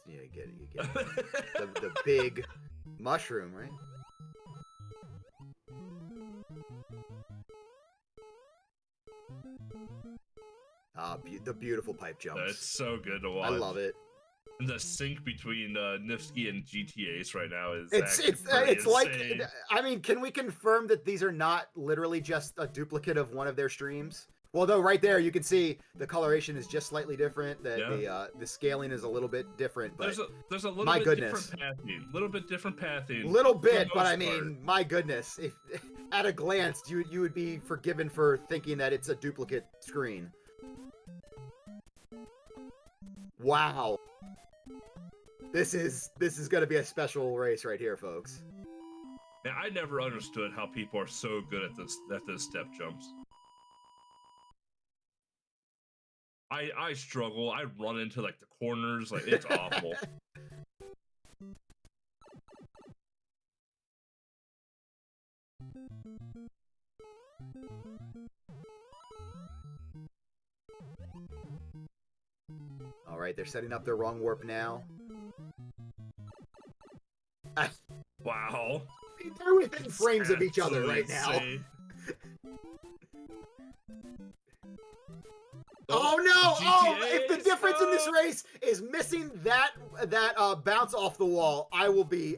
you get it. the big mushroom, right? The beautiful pipe jumps. It's so good to watch. I love it. And the sync between Nifsky and GTA's right now is it's like, I mean, can we confirm that these are not literally just a duplicate of one of their streams? Well, though, right there you can see the coloration is just slightly different. The scaling is a little bit different. But there's a little bit different pathing. Little bit different pathing. Little bit, but I mean, my goodness, if at a glance you would be forgiven for thinking that it's a duplicate screen. Wow. This is going to be a special race right here, folks. Now, I never understood how people are so good at those step jumps. I struggle. I run into like the corners. Like it's awful. All right, they're setting up their wrong warp now. Wow. They're within frames of each other right now. Oh no! Oh, if the difference in this race is missing that bounce off the wall, I will be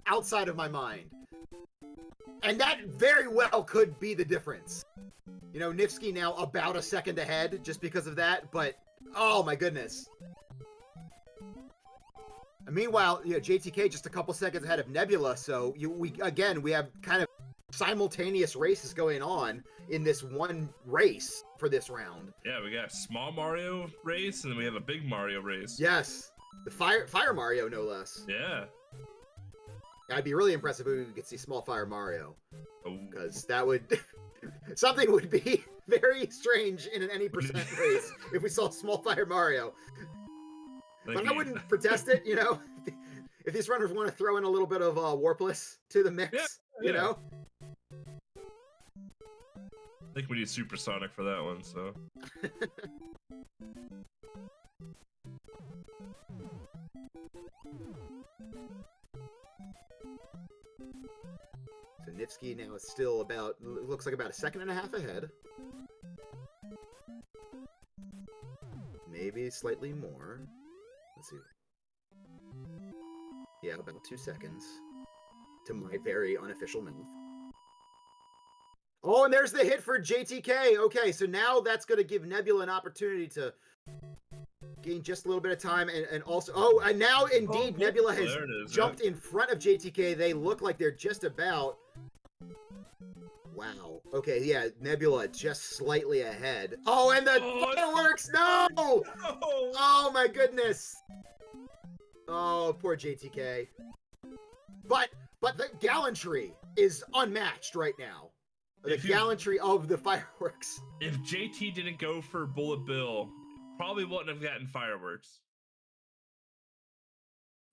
outside of my mind. And that very well could be the difference. Nifsky now about a second ahead just because of that, but oh my goodness. Meanwhile, JTK just a couple seconds ahead of Nebula, so we have kind of simultaneous races going on in this one race for this round. Yeah, we got a small Mario race, and then we have a big Mario race. Yes, the Fire Mario, no less. Yeah. I'd be really impressed if we could see small Fire Mario, Oh. because that would something would be very strange in an any percent race if we saw small Fire Mario. But I wouldn't protest it, if these runners want to throw in a little bit of Warpless to the mix, you know? I think we need Supersonic for that one, so. Nifsky now is still about, looks like about a second and a half ahead. Maybe slightly more. Let's see. Yeah, about 2 seconds. To my very unofficial mouth. Oh, and there's the hit for JTK. Okay, so now that's going to give Nebula an opportunity to gain just a little bit of time, and also... Oh, and now, indeed, Nebula has jumped in front of JTK. They look like they're just about... Wow. Okay, yeah, Nebula just slightly ahead. Oh, and the fireworks! No! Oh, my goodness! Oh, poor JTK. But the gallantry is unmatched right now. The gallantry of the fireworks. If JT didn't go for Bullet Bill, probably wouldn't have gotten fireworks.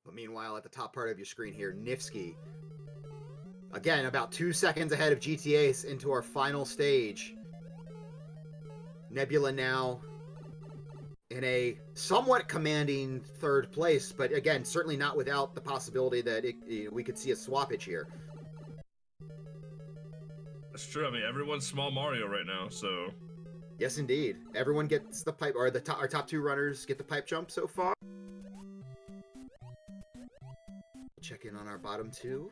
But meanwhile, at the top part of your screen here, Nifsky. Again, about 2 seconds ahead of GTA into our final stage. Nebula now in a somewhat commanding third place, but again, certainly not without the possibility that we could see a swappage here. That's true. I mean, everyone's Small Mario right now, so... Yes, indeed. Everyone gets the pipe, or our top 2 runners get the pipe jump so far. Check in on our bottom 2.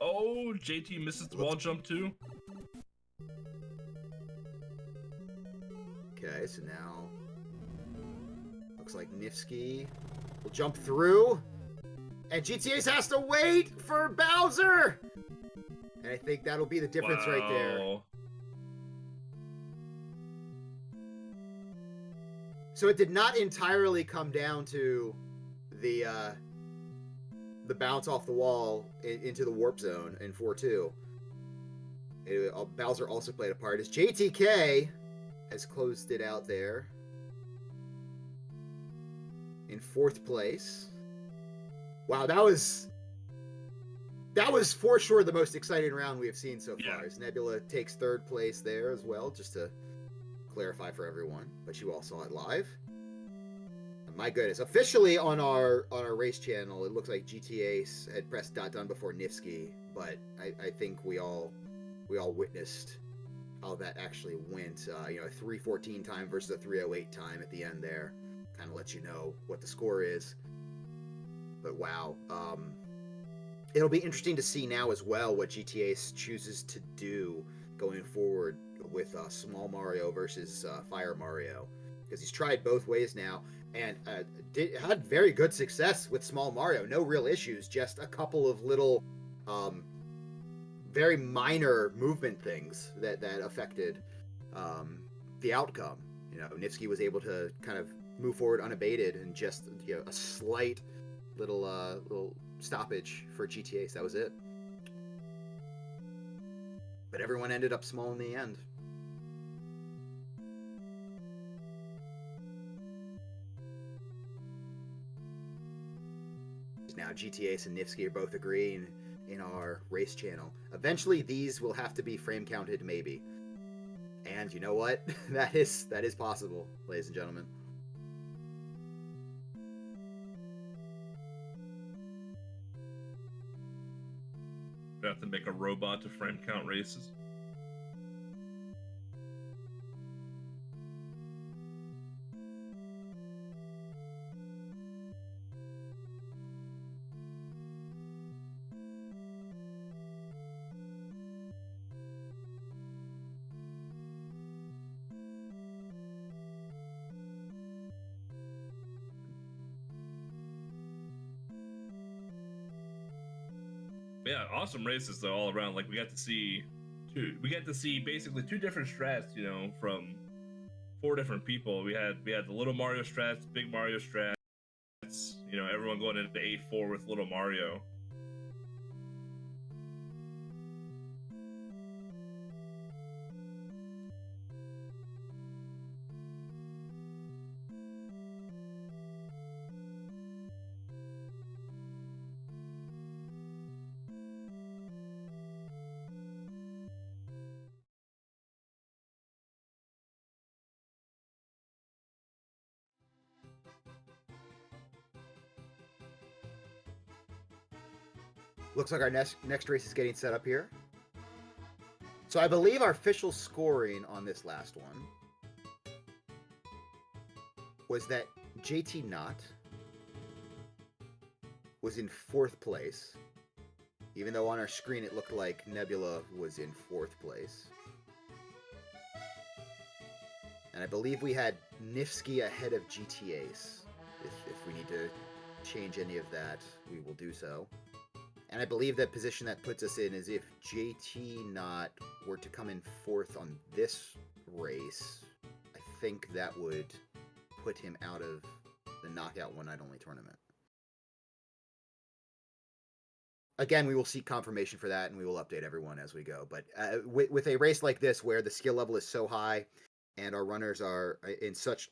Oh, JT misses the wall jump too. Okay, so now looks like Nifsky will jump through, and GTA's has to wait for Bowser! And I think that'll be the difference right there. So it did not entirely come down to the bounce off the wall into the warp zone in 4-2. Bowser also played a part, as JTK has closed it out there in 4th place. Wow, that was for sure the most exciting round we have seen so far. As Nebula takes 3rd place there as well, just to clarify for everyone, but you all saw it live. And my goodness, officially on our race channel, it looks like GTA had pressed .done before Nifsky, but I think we all witnessed how that actually went. You know, a 3:14 time versus a 3:08 time at the end there kind of lets you know what the score is. But wow, it'll be interesting to see now as well what GTA chooses to do going forward with Small Mario versus Fire Mario, because he's tried both ways now and had very good success with Small Mario. No real issues, just a couple of little very minor movement things that affected the outcome. You know, Nifsky was able to kind of move forward unabated, and just, you know, a slight little stoppage for GTA. So that was it. But everyone ended up small in the end. Now GTA and Nifsky are both agreeing in our race channel. Eventually these will have to be frame counted, maybe. And you know what? that is possible, ladies and gentlemen. We have to make a robot to frame count races. Yeah, awesome races though all around. Like we got to see basically 2 different strats, you know, from 4 different people. We had the little Mario strats, big Mario strats, you know, everyone going into 8-4 with little Mario. Looks like our next race is getting set up here. So I believe our official scoring on this last one was that JT Knott was in 4th place, even though on our screen it looked like Nebula was in 4th place. And I believe we had Nifsky ahead of GT Ace. If we need to change any of that, we will do so. And I believe that position that puts us in is if JT Knott were to come in 4th on this race, I think that would put him out of the knockout one night only tournament. Again, we will seek confirmation for that, and we will update everyone as we go. But with a race like this, where the skill level is so high, and our runners are in such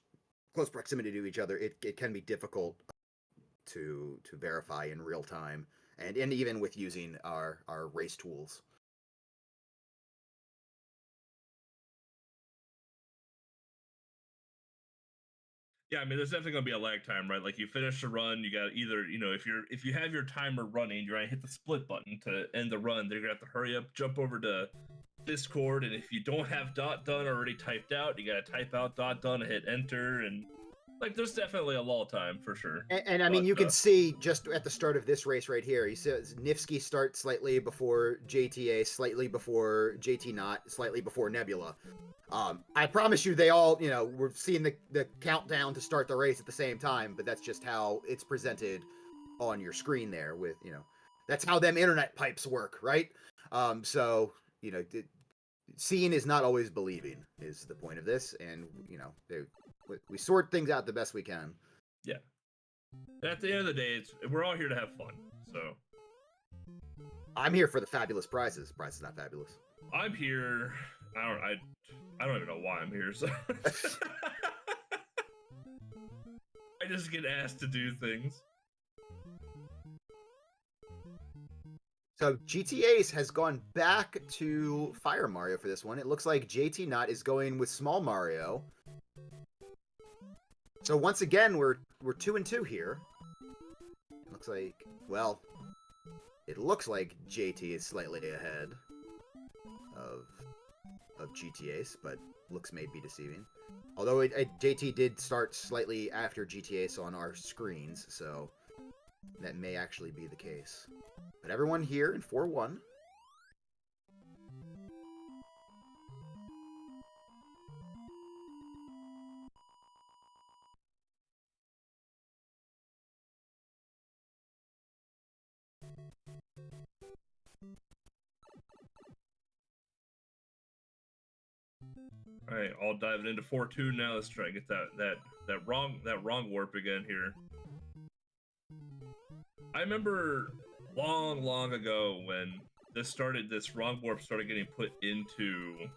close proximity to each other, it can be difficult to verify in real time, and even with using our race tools. Yeah, I mean, there's definitely gonna be a lag time, right? Like you finish a run, you got either, if you have your timer running, you're gonna hit the split button to end the run. Then you're gonna have to hurry up, jump over to Discord, and if you don't have dot done already typed out, you gotta type out dot done and hit enter, and like there's definitely a lull time for sure. And I mean, you can see just at the start of this race right here, he says Nifsky starts slightly before JTA, slightly before JT Knott, slightly before Nebula. I promise you, they all, we're seeing the countdown to start the race at the same time, but that's just how it's presented on your screen there with, that's how them internet pipes work, right? So, seeing is not always believing is the point of this, and, we sort things out the best we can. Yeah. At the end of the day, we're all here to have fun, so. I'm here for the fabulous prizes. Prize is not fabulous. I'm here. I don't even know why I'm here. So I just get asked to do things. So GT Ace has gone back to Fire Mario for this one. It looks like JT Knott is going with Small Mario. So once again, we're 2-2 here. It looks like, well, it looks like JT is slightly ahead of GT Ace, but looks may be deceiving. Although JT did start slightly after GT Ace on our screens, so that may actually be the case. But everyone here in 4-1. All right, all diving into 4-2 now. Let's try to get that wrong warp again here. I remember long ago when this wrong warp started getting put into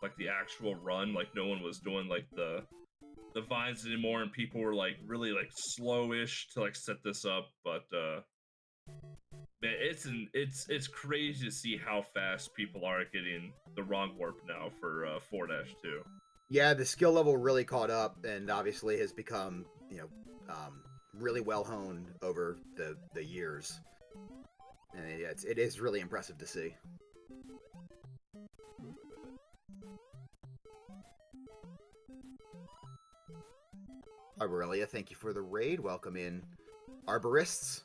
like the actual run. Like no one was doing like the vines anymore, and people were like really like slowish to like set this up. But man, it's crazy to see how fast people are getting the wrong warp now for 4-2. Yeah, the skill level really caught up, and obviously has become really well honed over the years. And it is really impressive to see. Arborelia, thank you for the raid. Welcome in, arborists.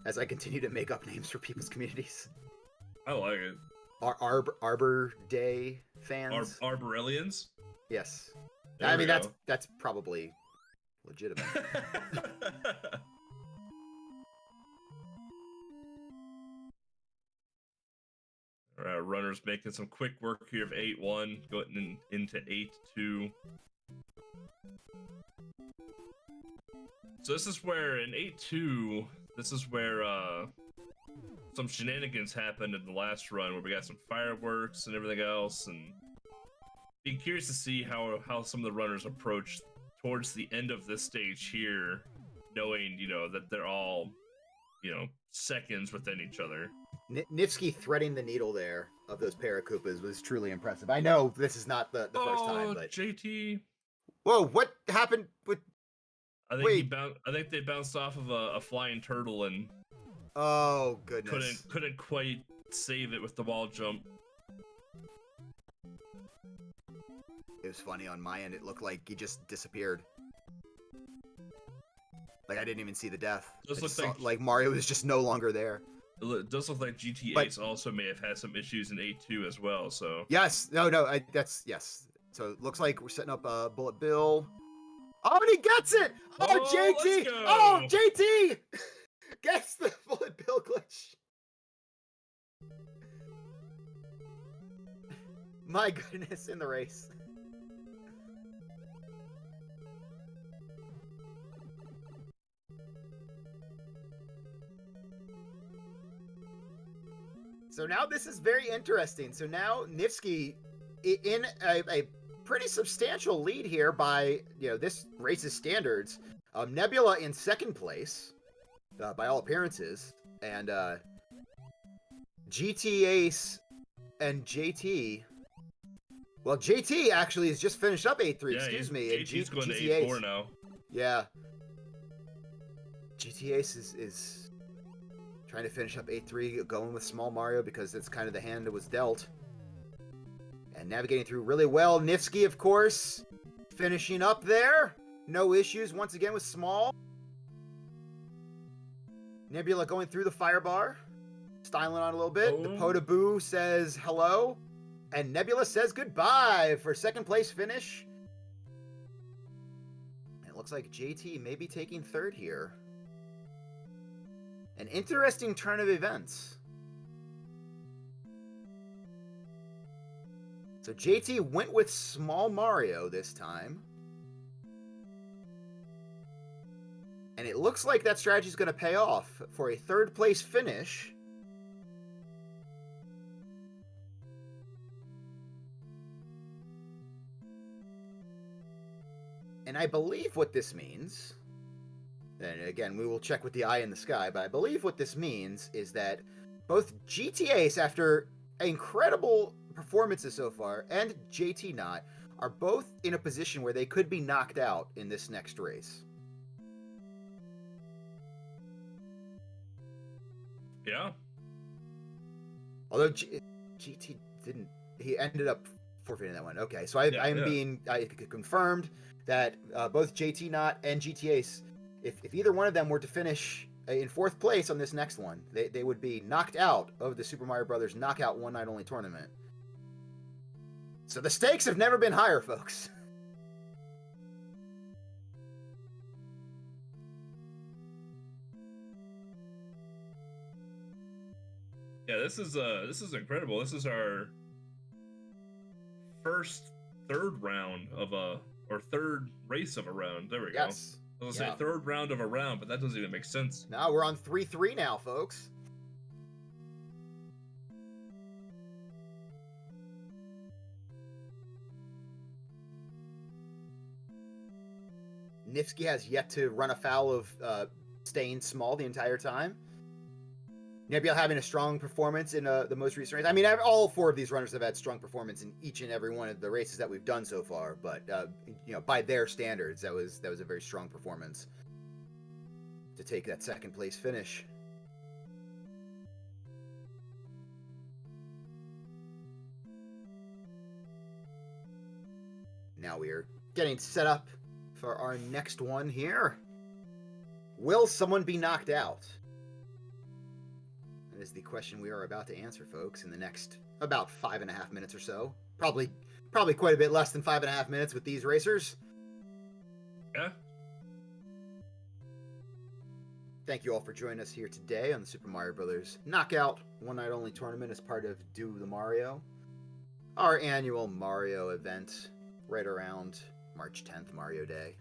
As I continue to make up names for people's communities. I like it. Arbor Day fans. Arborelians? Yes. There I mean, that's probably legitimate. All right, runners making some quick work here of 8-1, going into 8-2. So this is where in 8-2, this is where some shenanigans happened in the last run, where we got some fireworks and everything else, and be curious to see how some of the runners approach towards the end of this stage here, knowing that they're all seconds within each other. Nifsky threading the needle there of those Paracoopas was truly impressive. I know this is not the first time, but JT. Whoa, what happened with? I think they bounced off of a flying turtle and Oh, goodness. Couldn't quite save it with the wall jump. It was funny on my end. It looked like he just disappeared. Like, I didn't even see the death. Does I look just saw, like- like Mario was just no longer there. It does look like GT But- Ace also may have had some issues in A2 as well, so... Yes. No, that's... Yes. So it looks like we're setting up Bullet Bill. Oh, and he gets it! Oh, Oh, JT! let's go! Oh, JT! Gets the Bullet Bill glitch. My goodness, in the race. So now this is very interesting. So now Nifsky in a pretty substantial lead here by, this race's standards. Nebula in second place, by all appearances. And GT Ace and JT... Well, JT actually has just finished up A3, Yeah, excuse me. JT's going to GT A4 now. Yeah. GT Ace is trying to finish up A3, going with Small Mario because that's kind of the hand that was dealt. And navigating through really well. Nifsky, of course, finishing up there. No issues once again with Small. Nebula going through the fire bar, styling on a little bit. Oh. The Potaboo says hello. And Nebula says goodbye for second place finish. And it looks like JT may be taking third here. An interesting turn of events. So JT went with Small Mario this time. And it looks like that strategy is going to pay off for a third place finish. And I believe what this means, and again, we will check with the eye in the sky, but I believe what this means is that both GT Ace, after incredible performances so far, and JT Not are both in a position where they could be knocked out in this next race. Yeah. Although GT didn't, he ended up forfeiting that one. Okay, so I confirmed that both JT Not and GT Ace, if either one of them were to finish in fourth place on this next one, they would be knocked out of the Super Mario Brothers Knockout One Night Only tournament. So the stakes have never been higher, folks. Yeah, this is incredible. This is our third round of third race of a round. There we go. Yes. I was gonna say third round of a round, but that doesn't even make sense. Now we're on 3-3 now, folks. Nifsky has yet to run afoul of staying small the entire time. Nebula having a strong performance in the most recent race. I mean, all four of these runners have had strong performance in each and every one of the races that we've done so far. But by their standards, that was a very strong performance to take that second place finish. Now we are getting set up for our next one here. Will someone be knocked out? That is the question we are about to answer, folks, in the next about 5.5 minutes or so. Probably quite a bit less than 5.5 minutes with these racers. Yeah. Thank you all for joining us here today on the Super Mario Brothers Knockout One Night Only tournament as part of Do the Mario, our annual Mario event right around March 10th, Mario Day.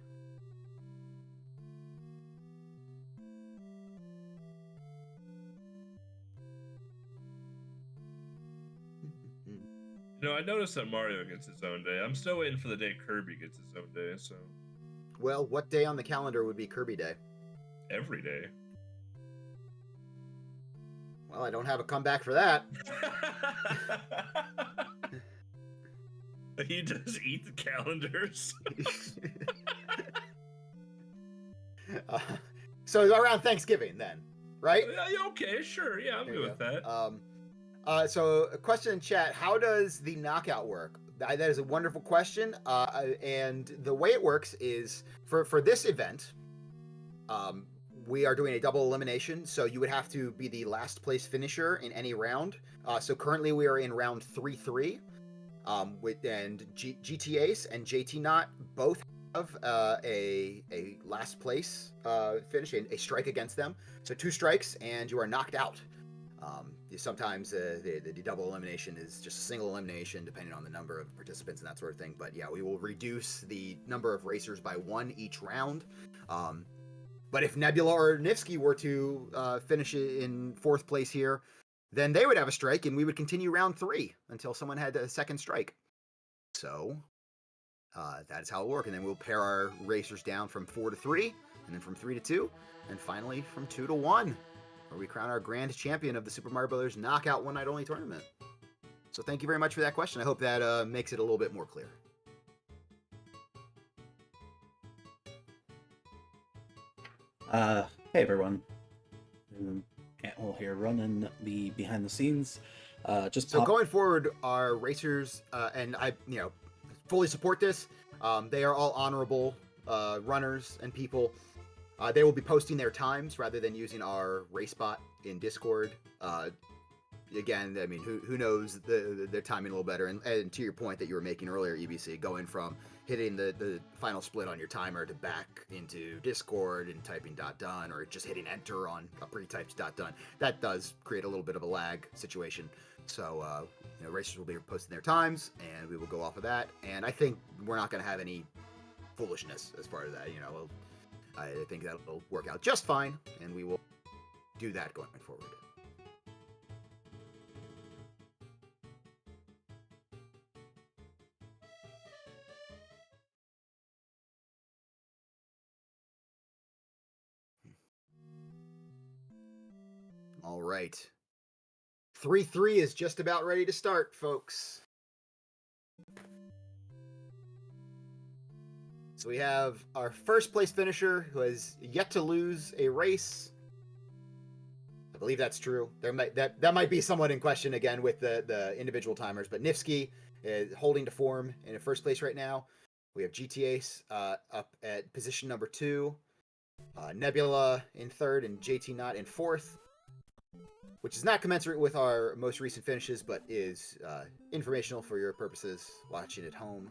I noticed that Mario gets his own day. I'm still waiting for the day Kirby gets his own day, so... Well, what day on the calendar would be Kirby Day? Every day. Well, I don't have a comeback for that. He does eat the calendars. So around Thanksgiving, then. right? Yeah, okay, sure. Yeah, I'm There good you with go. that. So a question in chat: how does the knockout work? That is a wonderful question. And the way it works is for this event, we are doing a double elimination. So you would have to be the last place finisher in any round. So currently we are in round 3-3. GT Ace and JT Knot both have a last place finish, a strike against them. So 2 strikes and you are knocked out. Sometimes the double elimination is just a single elimination depending on the number of participants and that sort of thing. But yeah, we will reduce the number of racers by 1 each round. But if Nebula or Nifsky were to finish in 4th place here, then they would have a strike, and we would continue round 3 until someone had a second strike. So that is how it works. And then we'll pair our racers down from 4 to 3, and then from 3 to 2, and finally from 2 to 1, where we crown our grand champion of the Super Mario Bros. Knockout One Night Only tournament. So thank you very much for that question. I hope that makes it a little bit more clear. Hey everyone. Antwell here, running the behind the scenes. Going forward, our racers and I, fully support this. They are all honorable runners and people. They will be posting their times rather than using our race bot in Discord. Again, I mean, who knows their timing a little better? And to your point that you were making earlier, EBC, going from hitting the final split on your timer to back into Discord and typing .done, or just hitting enter on a pre-typed .done, that does create a little bit of a lag situation. So, racers will be posting their times, and we will go off of that. And I think we're not going to have any foolishness as far as that. I think that'll work out just fine, and we will do that going forward. All right. 3-3 is just about ready to start, folks. So we have our first place finisher who has yet to lose a race. I believe that's true. That might be somewhat in question again with the individual timers, but Nifsky is holding to form in first place right now. We have GT Ace up at position number 2, Nebula in 3rd, and JT Knot in 4th, which is not commensurate with our most recent finishes, but is informational for your purposes watching at home.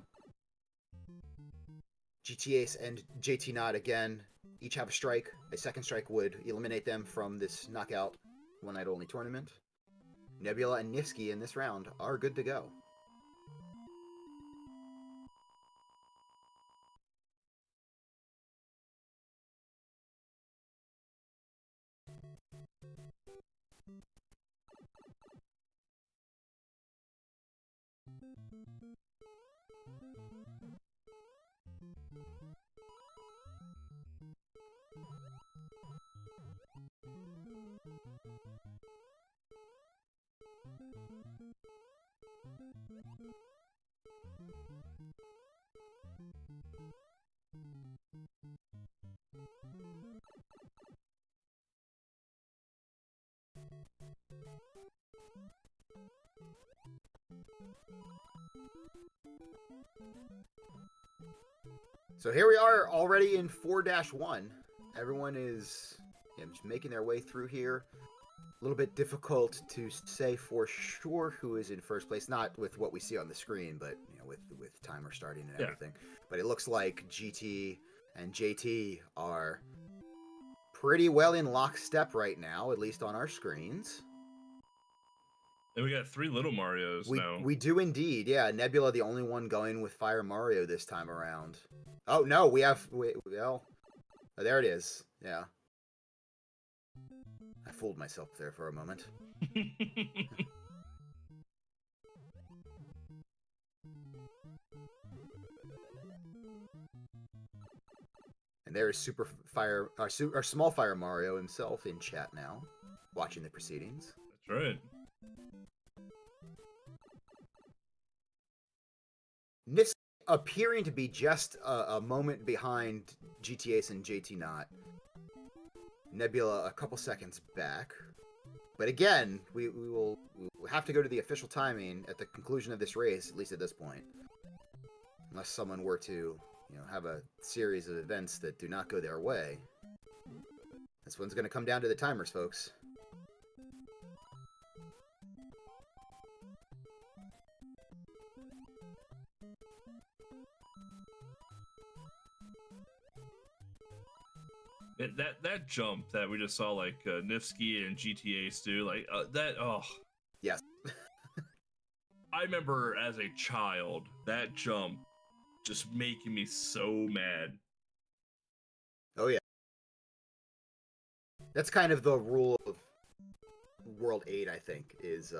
GT Ace and JT Knot, again, each have a strike. A second strike would eliminate them from this knockout one night only tournament. Nebula and Nifsky in this round are good to go. So here we are already in 4-1. Everyone is just making their way through here. A little bit difficult to say for sure who is in first place, not with what we see on the screen, but with timer starting and everything. But it looks like GT and JT are pretty well in lockstep right now, at least on our screens. And we got 3 little Marios now. We do indeed, yeah. Nebula, the only one going with Fire Mario this time around. Oh no, well, there it is. Yeah, I fooled myself there for a moment. And there is our Small Fire Mario himself in chat now, watching the proceedings. That's right. Nifsky appearing to be just a moment behind GT Ace and JT Knot. Nebula a couple seconds back. But again, we'll have to go to the official timing at the conclusion of this race, at least at this point. Unless someone were to, have a series of events that do not go their way. This one's going to come down to the timers, folks. That jump that we just saw, like Nifsky and GTA do, like that. Oh, yes. I remember as a child that jump just making me so mad. Oh yeah. That's kind of the rule of World 8, I think, is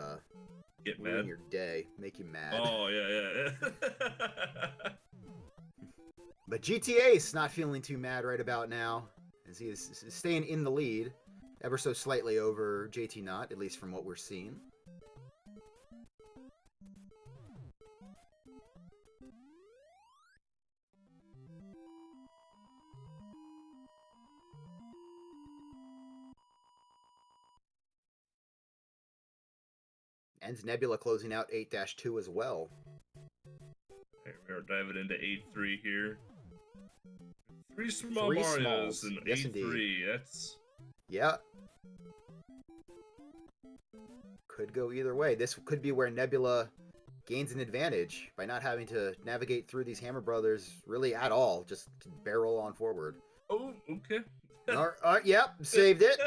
get ruin mad your day, make you mad. Oh yeah. But GTA's not feeling too mad right about now, as he is staying in the lead, ever so slightly over JT Knott, at least from what we're seeing. And Nebula closing out 8-2 as well. We are diving into 8-3 here. Three small Three Marios smalls. and Yes, 8-3. indeed. That's... Yeah. Could go either way. This could be where Nebula gains an advantage by not having to navigate through these Hammer Brothers really at all. Just to barrel on forward. Oh, okay. All right, yep, saved it.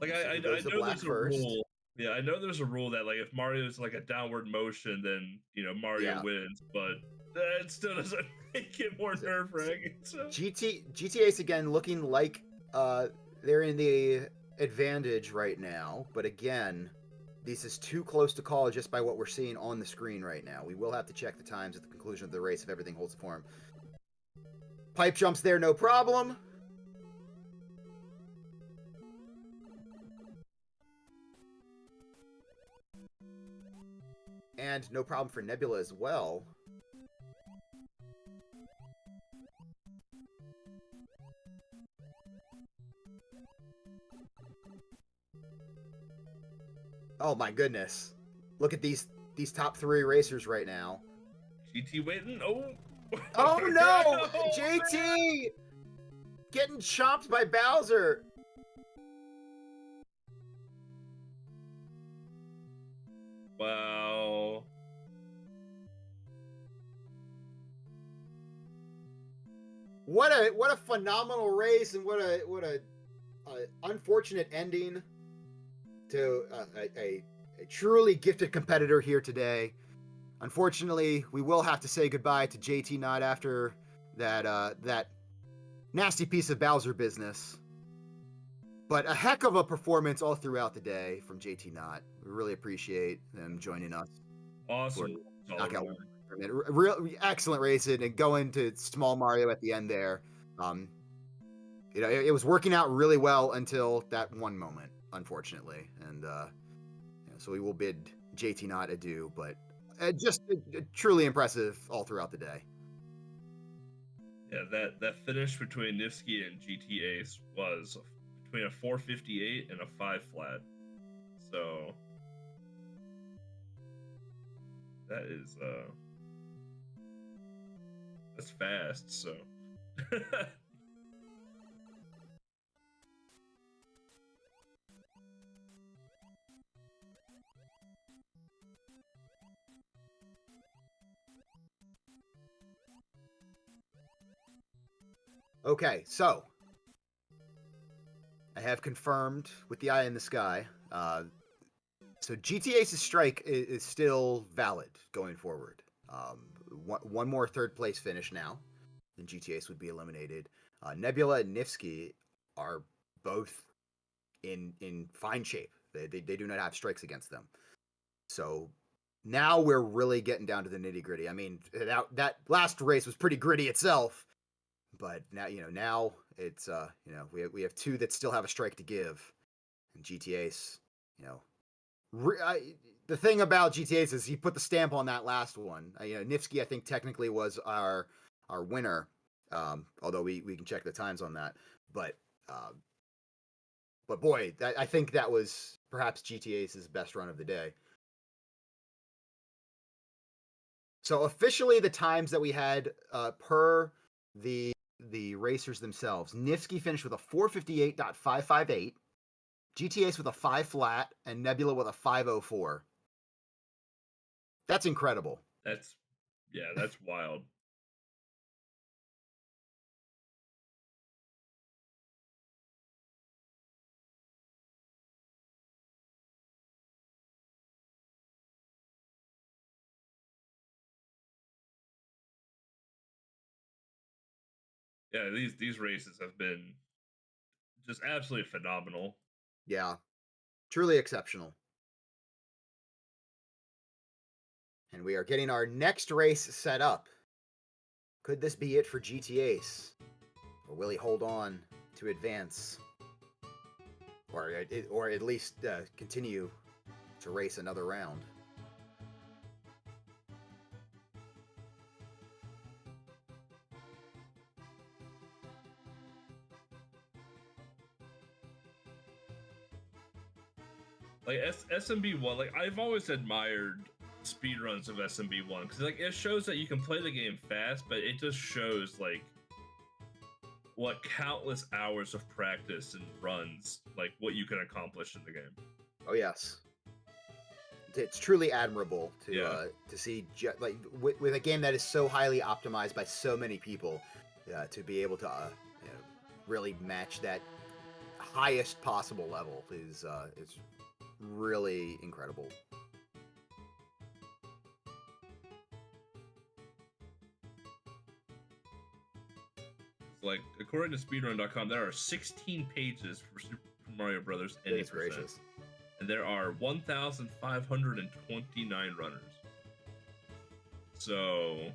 Like I know there's a rule. Yeah, I know there's a rule that like if Mario's like a downward motion, then Mario wins, but that still doesn't make it more nerve-wracking. So. GTA's again looking like they're in the advantage right now, but again, this is too close to call just by what we're seeing on the screen right now. We will have to check the times at the conclusion of the race if everything holds form. Pipe jumps there, no problem. And no problem for Nebula as well. Oh my goodness. Look at these top three racers right now. GT waiting. Oh. Oh no! Oh, JT! Man. Getting chopped by Bowser. Wow. What a phenomenal race, and what a unfortunate ending to a truly gifted competitor here today. Unfortunately, we will have to say goodbye to JT Knott after that nasty piece of Bowser business. But a heck of a performance all throughout the day from JT Knott. We really appreciate them joining us. Awesome. Knockout. Real excellent racing, and going to Small Mario at the end there. It was working out really well until that one moment, unfortunately. And so we will bid JT Knott adieu, but just truly impressive all throughout the day. Yeah, that finish between Nifsky and GTA was between a 458 and a 5 flat. So that is that's fast, so Okay, so I have confirmed with the eye in the sky. So GTA Ace's strike is still valid going forward. One more third place finish now, and GTA Ace would be eliminated. Nebula and Nifsky are both in fine shape. They do not have strikes against them. So now we're really getting down to the nitty gritty. I mean, that last race was pretty gritty itself. But now it's we have two that still have a strike to give, and GTA's the thing about GTA's is he put the stamp on that last one. Nifsky I think technically was our winner Although we can check the times on that. But boy, I think that was perhaps GTA Ace's best run of the day. So officially, the times that we had per the racers themselves, Nifsky finished with a 458.558, GTA Ace with a 5 flat, and Nebula with a 504. That's incredible. That's wild. Yeah, these races have been just absolutely phenomenal. Yeah, truly exceptional. And we are getting our next race set up. Could this be it for GT Ace? Or will he hold on to advance? Or at least continue to race another round? Like SMB1, like I've always admired speedruns of SMB1 because like it shows that you can play the game fast, but it just shows like what countless hours of practice and runs, like what you can accomplish in the game. Oh yes, it's truly admirable to see like with a game that is so highly optimized by so many people, to be able to really match that highest possible level is really incredible. Like according to speedrun.com, there are 16 pages for Super Mario Brothers Goodness gracious. And there are 1,529 runners. So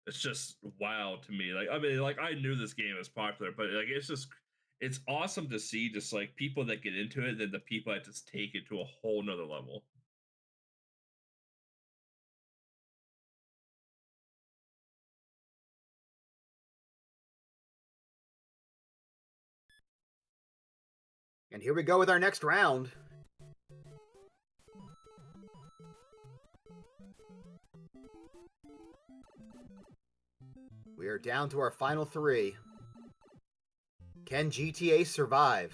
it's just wow to me. Like I mean, like I knew this game was popular, but like it's awesome to see just like people that get into it, then the people that just take it to a whole nother level. And here we go with our next round. We are down to our final 3. Can GTA survive?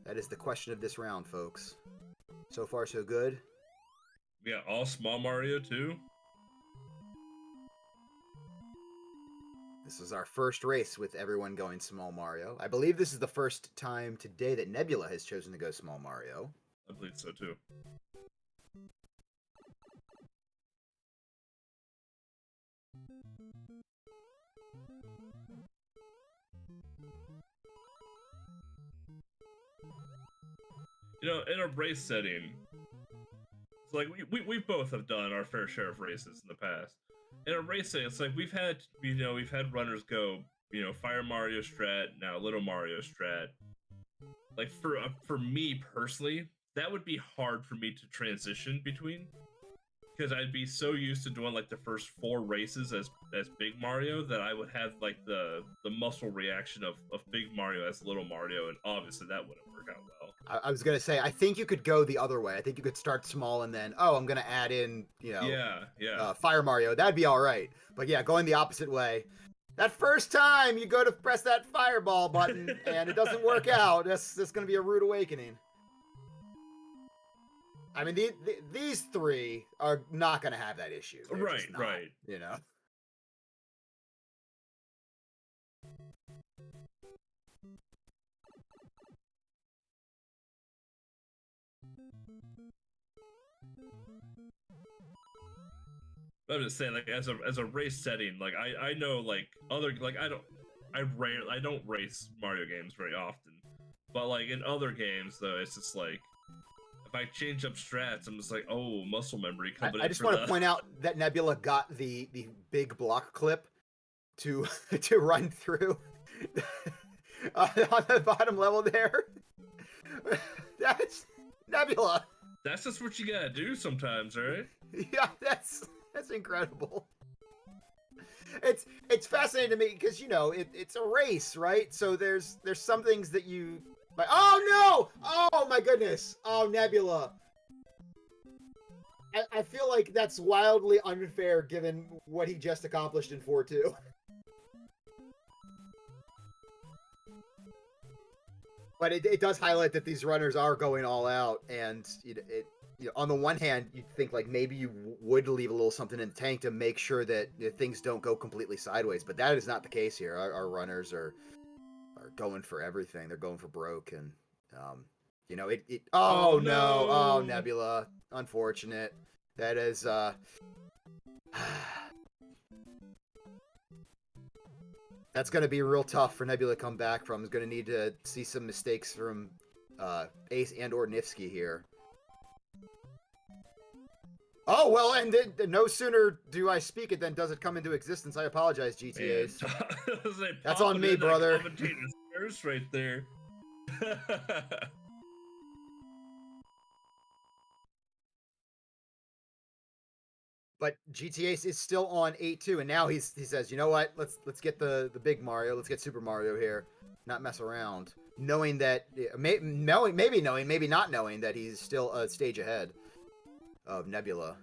That is the question of this round, folks. So far, so good. We got all small Mario too. This is our first race with everyone going small Mario. I believe this is the first time today that Nebula has chosen to go small Mario. I believe so too. You know, in a race setting, it's like we both have done our fair share of races in the past. In a race setting, it's like we've had runners go, Fire Mario strat, now Little Mario strat. Like for me personally, that would be hard for me to transition between, because I'd be so used to doing like the first 4 races as Big Mario that I would have like the muscle reaction of Big Mario as Little Mario, and obviously that wouldn't work out well. I was gonna say, I think you could go the other way. I think you could start small and then, I'm gonna add in, Fire Mario. That'd be all right. But yeah, going the opposite way. That first time you go to press that fireball button and it doesn't work out, that's gonna be a rude awakening. I mean, these 3 are not gonna have that issue. They're right, just not, right. You know. I'm just saying, like as a race setting, like I know like other like I don't race Mario games very often, but like in other games though, it's just like if I change up strats, I'm just like, oh, muscle memory coming. I just want to point out that Nebula got the big block clip to run through on the bottom level there. That's Nebula. That's just what you gotta do sometimes, right? Yeah, that's incredible. it's fascinating to me because you know it's a race, right? So there's some things that you like. Oh no! Oh my goodness! Oh Nebula! I feel like that's wildly unfair given what he just accomplished in 4-2. But it does highlight that these runners are going all out, and on the one hand, you'd think like maybe you would leave a little something in the tank to make sure that things don't go completely sideways, but that is not the case here. Our runners are going for everything. They're going for broke, and Oh, Oh no! Oh, no! Nebula, unfortunate. That is that's going to be real tough for Nebula to come back from. Is going to need to see some mistakes from Ace and or Nifsky here. Oh, well, and no sooner do I speak it than does it come into existence. I apologize, GTAs. That's on me, brother. Commentator's curse right there. But GTA is still on 8-2, and now he says, you know what? Let's get the big Mario. Let's get Super Mario here. Not mess around. Knowing that, maybe knowing, maybe not knowing that he's still a stage ahead of Nebula.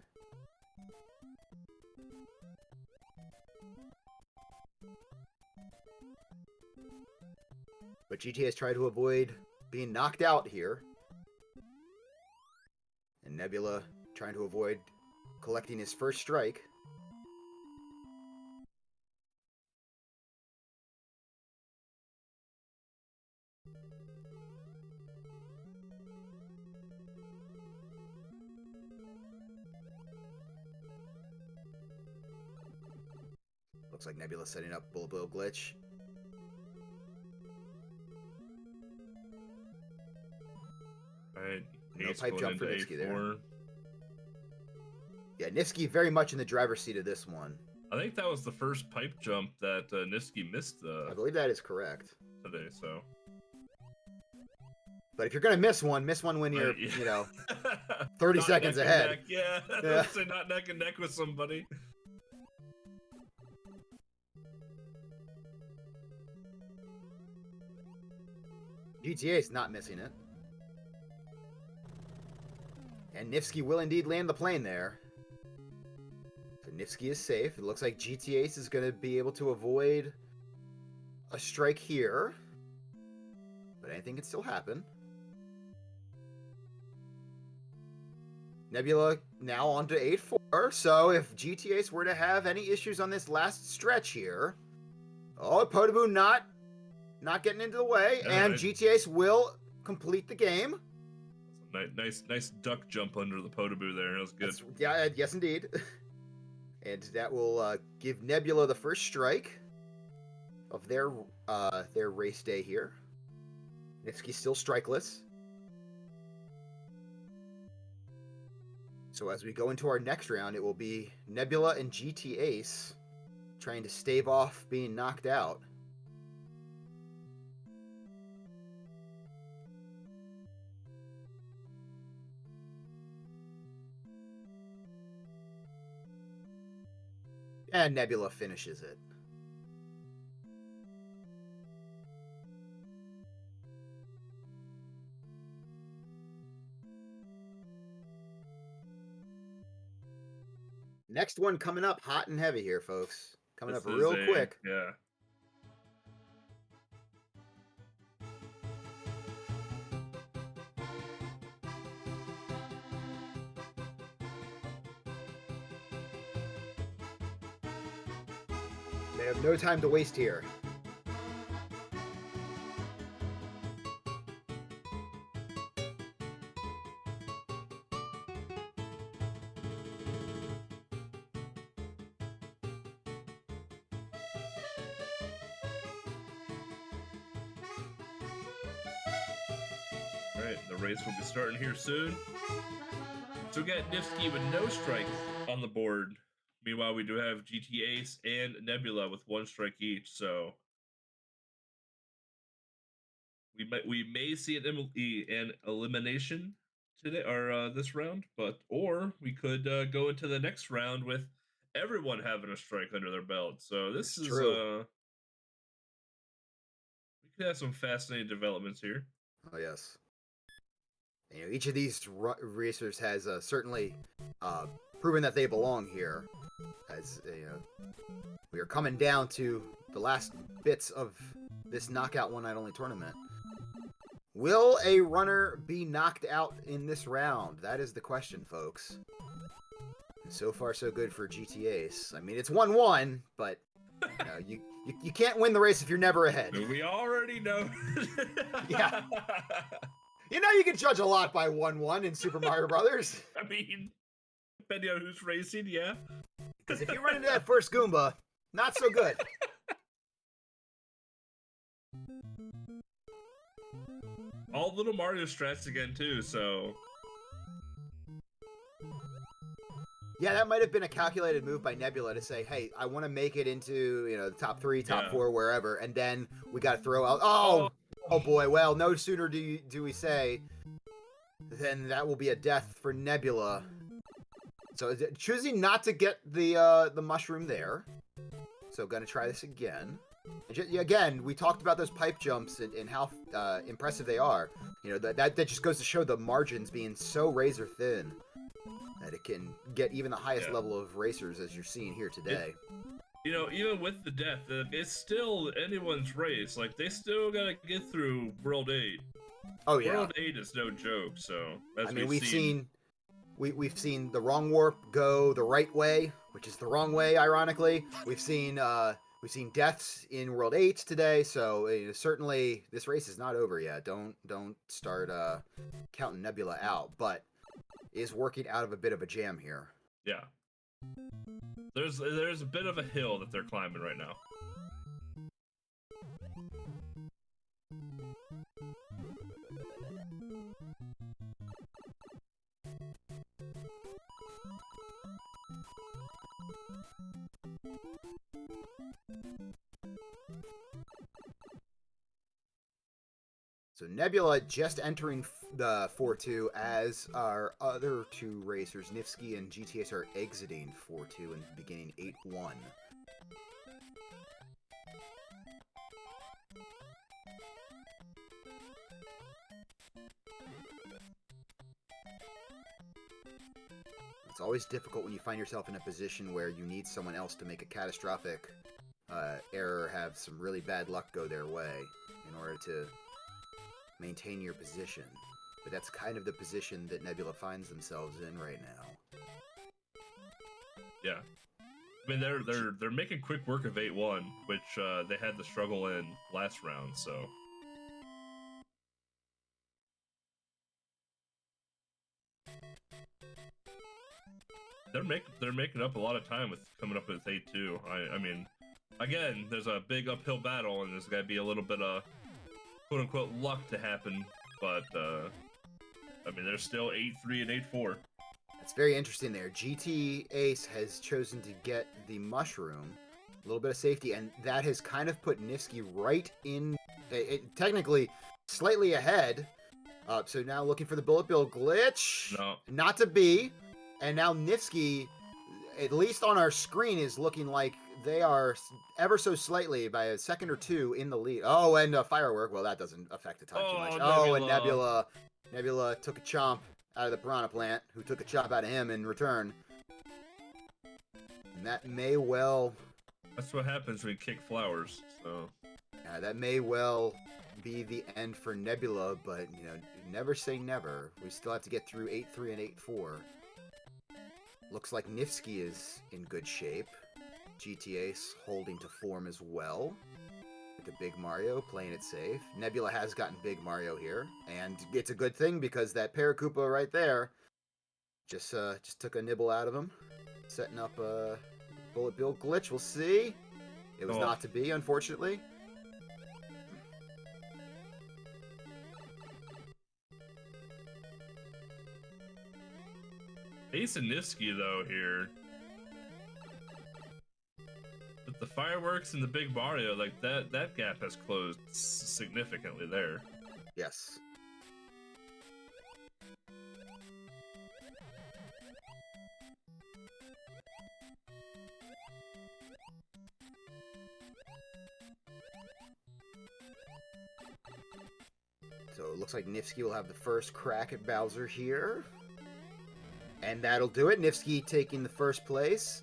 But GTA has tried to avoid being knocked out here. And Nebula trying to avoid collecting his first strike. Looks like Nebula setting up Bullet Bill glitch. Alright, No pipe jump for Nifsky there. Yeah, Nifsky very much in the driver's seat of this one. I think that was the first pipe jump that Nifsky missed I believe that is correct. Today, so. But if you're going to miss one when you're, 30 seconds ahead. Yeah, yeah. Say not neck and neck with somebody. GTA's not missing it. And Nifsky will indeed land the plane there. So Nifsky is safe. It looks like GTA is going to be able to avoid a strike here. But anything can still happen. Nebula now on to 8-4. So if GTA were to have any issues on this last stretch here. Oh, Potable not getting into the way. No, and GTA will complete the game. Nice duck jump under the Potable there. That was good. Yes, indeed. And that will give Nebula the first strike of their race day here. Nifsky still strikeless. So as we go into our next round, it will be Nebula and GT Ace trying to stave off being knocked out. And Nebula finishes it. Next one coming up hot and heavy here, folks. Coming up real quick. Yeah. They have no time to waste here. Alright, the race will be starting here soon. So we got Nifsky with no strikes on the board. Meanwhile, we do have GT Ace and Nebula with one strike each, so we may see an elimination today or this round, or we could go into the next round with everyone having a strike under their belt. So this It's is true. we could have some fascinating developments here. Oh yes. You know, each of these racers has certainly proven that they belong here. As you know, we are coming down to the last bits of this knockout one night only tournament. Will a runner be knocked out in this round? That is the question, folks. And so far, so good for GTAs. I mean, it's 1-1, but you can't win the race if you're never ahead. We already know. Yeah. You know you can judge a lot by 1-1 in Super Mario Brothers. I mean, depending on who's racing, yeah. Because if you run into that first Goomba, not so good. All little Mario strats again too, so. Yeah, that might have been a calculated move by Nebula to say, hey, I want to make it into, the top 3, top 4, wherever, and then we got to throw out, oh boy, well, no sooner do we say, then that will be a death for Nebula. So choosing not to get the mushroom there. So gonna try this again. Again, we talked about those pipe jumps and how impressive they are. You know, that just goes to show the margins being so razor thin that it can get even the highest level of racers as you're seeing here today. Even with the death, it's still anyone's race. Like, they still gotta get through World 8. Oh yeah. World 8 is no joke, so I mean, we've seen the wrong warp go the right way, which is the wrong way, ironically. We've seen deaths in World 8 today, so certainly this race is not over yet. Don't start counting Nebula out, but is working out of a bit of a jam here. Yeah. There's a bit of a hill that they're climbing right now. So Nebula just entering the 4-2 as our other 2 racers, Nifsky and GTS, are exiting 4-2 and beginning 8-1. It's always difficult when you find yourself in a position where you need someone else to make a catastrophic error or have some really bad luck go their way in order to maintain your position. But that's kind of the position that Nebula finds themselves in right now. Yeah. I mean, they're making quick work of 8-1, which they had the struggle in last round, so. They're making up a lot of time with coming up with 8-2. I mean, again, there's a big uphill battle, and there's got to be a little bit of quote-unquote luck to happen, but I mean, there's still 8-3 and 8-4. That's very interesting there. GT Ace has chosen to get the mushroom, a little bit of safety, and that has kind of put Nifsky right in, technically slightly ahead. So now looking for the bullet bill glitch. No. Not to be. And now Nifsky, at least on our screen, is looking like they are ever so slightly by a second or 2 in the lead. Oh, and a firework. Well, that doesn't affect the time too much. Nebula. Oh, and Nebula took a chomp out of the piranha plant, who took a chomp out of him in return. And that may well... That's what happens when you kick flowers, so... Yeah, that may well be the end for Nebula, but, never say never. We still have to get through 8-3 and 8-4. Looks like Nifsky is in good shape. GTA's holding to form as well. With the Big Mario, playing it safe. Nebula has gotten Big Mario here. And it's a good thing because that Paracoopa right there just took a nibble out of him. Setting up a bullet bill glitch. We'll see. It was not to be, unfortunately. Ace and Nifsky, though, here. With the fireworks and the Big Mario, like, that gap has closed significantly there. Yes. So it looks like Nifsky will have the first crack at Bowser here. And that'll do it. Nifsky taking the first place.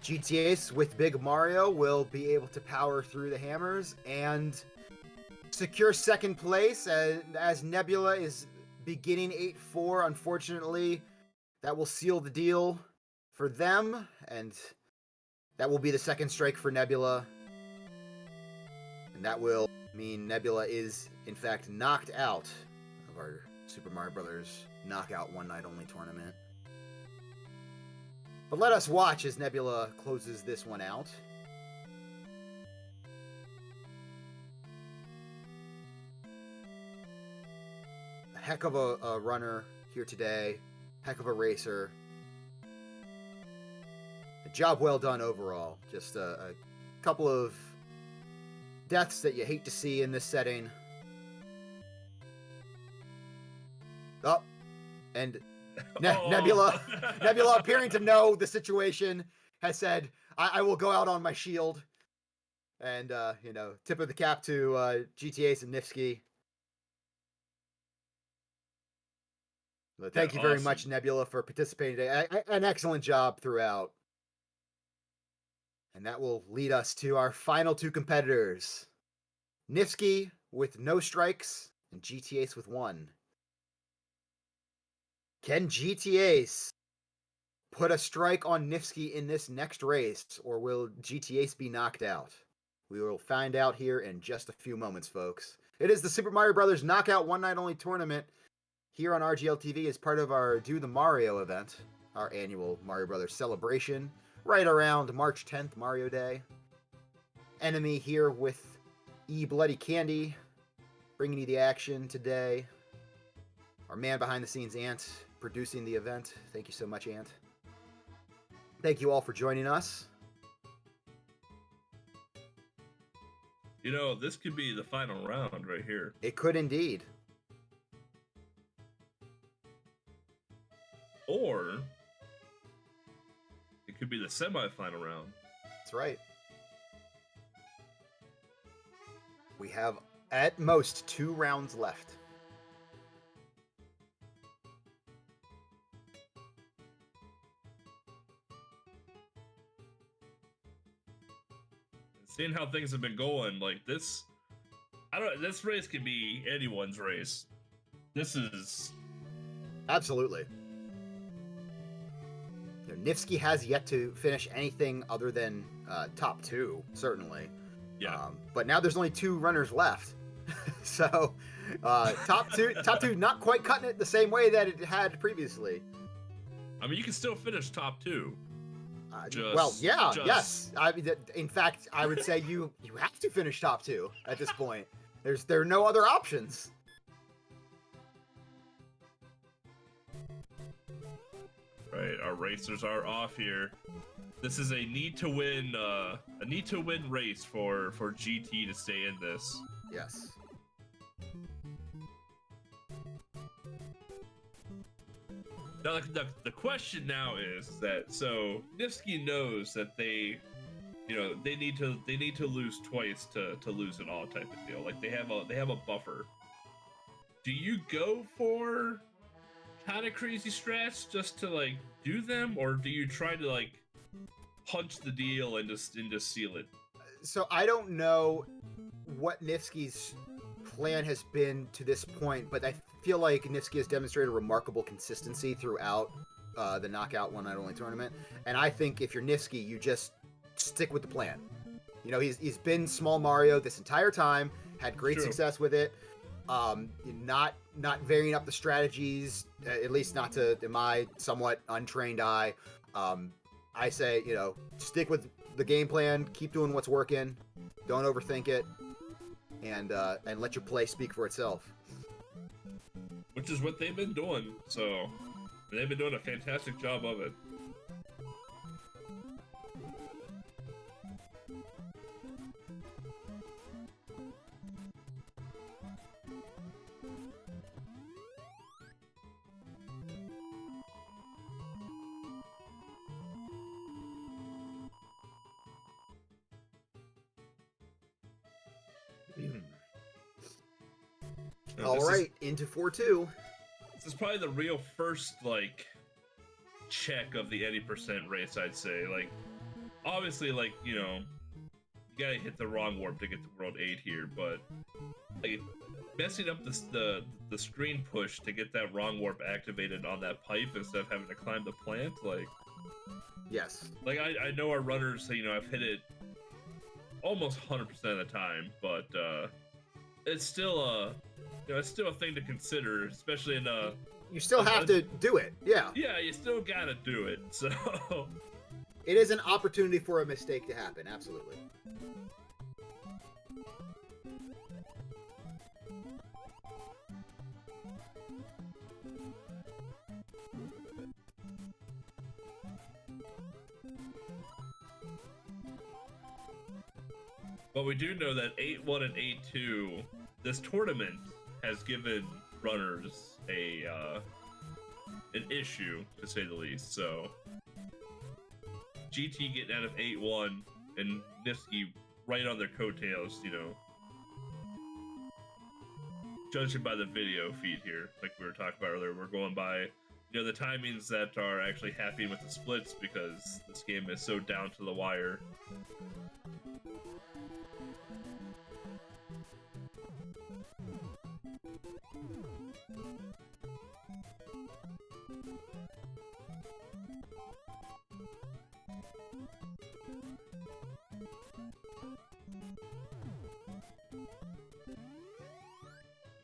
GTA's with Big Mario will be able to power through the hammers and secure second place as Nebula is beginning 8-4. Unfortunately, that will seal the deal for them, and that will be the second strike for Nebula. And that will mean Nebula is, in fact, knocked out of our Super Mario Bros. Knockout One Night Only tournament. But let us watch as Nebula closes this one out. A heck of a runner here today. Heck of a racer. A job well done overall. Just a couple of deaths that you hate to see in this setting. Oh, and Nebula appearing to know the situation, has said, I will go out on my shield. And, tip of the cap to GTA's and Nifsky. Well, thank you very much, Nebula, for participating today. An excellent job throughout. And that will lead us to our final two competitors. Nifsky with no strikes and GTA's with 1. Can GTA's put a strike on Nifsky in this next race, or will GTA's be knocked out? We will find out here in just a few moments, folks. It is the Super Mario Bros. Knockout One Night Only tournament here on RGLtv as part of our Do the Mario event, our annual Mario Bros. Celebration, right around March 10th, Mario Day. Enemy here with E Bloody Candy, bringing you the action today. Our man behind the scenes, Ant, producing the event. Thank you so much, Ant. Thank you all for joining us. You know, this could be the final round right here. It could indeed. Or it could be the semifinal round. That's right. We have at most 2 rounds left. Seeing how things have been going, like this, this race could be anyone's race. This is absolutely. Nifsky has yet to finish anything other than top 2, certainly. Yeah. But now there's only 2 runners left, so top two, not quite cutting it the same way that it had previously. I mean, you can still finish top 2. Yes. In fact, I would say you have to finish top 2 at this point. There are no other options. Right, our racers are off here. This is a need to win race for GT to stay in this. Yes. Now the question now is that so Nifsky knows that they need to lose twice to lose it all type of deal. Like they have a buffer. Do you go for kind of crazy strats just to like do them, or do you try to like punch the deal and just seal it? So I don't know what Nifsky's plan has been to this point, but I feel like Nifsky has demonstrated remarkable consistency throughout the Knockout One Night Only tournament, and I think if you're Nifsky, you just stick with the plan. You know, he's been Small Mario this entire time, had great success with it. Not varying up the strategies, at least not to my somewhat untrained eye. I say, stick with the game plan, keep doing what's working, don't overthink it, and let your play speak for itself. Which is what they've been doing, so they've been doing a fantastic job of it. All right, into 4-2. This is probably the real first, like, check of the 80% race, I'd say. Like, obviously, like, you know, you gotta hit the wrong warp to get to World 8 here, but, like, messing up the screen push to get that wrong warp activated on that pipe instead of having to climb the plant, like... Yes. Like, I know our runners, you know, I've hit it almost 100% of the time, but, it's still it's still a thing to consider, especially in you still have to do it. Yeah. Yeah, you still gotta do it. So it is an opportunity for a mistake to happen. Absolutely. But we do know that 8-1 and 8-2, this tournament has given runners an issue, to say the least. So GT getting out of 8-1 and Nifsky right on their coattails, you know, judging by the video feed here, like we were talking about earlier, we're going by, you know, the timings that are actually happening with the splits because this game is so down to the wire.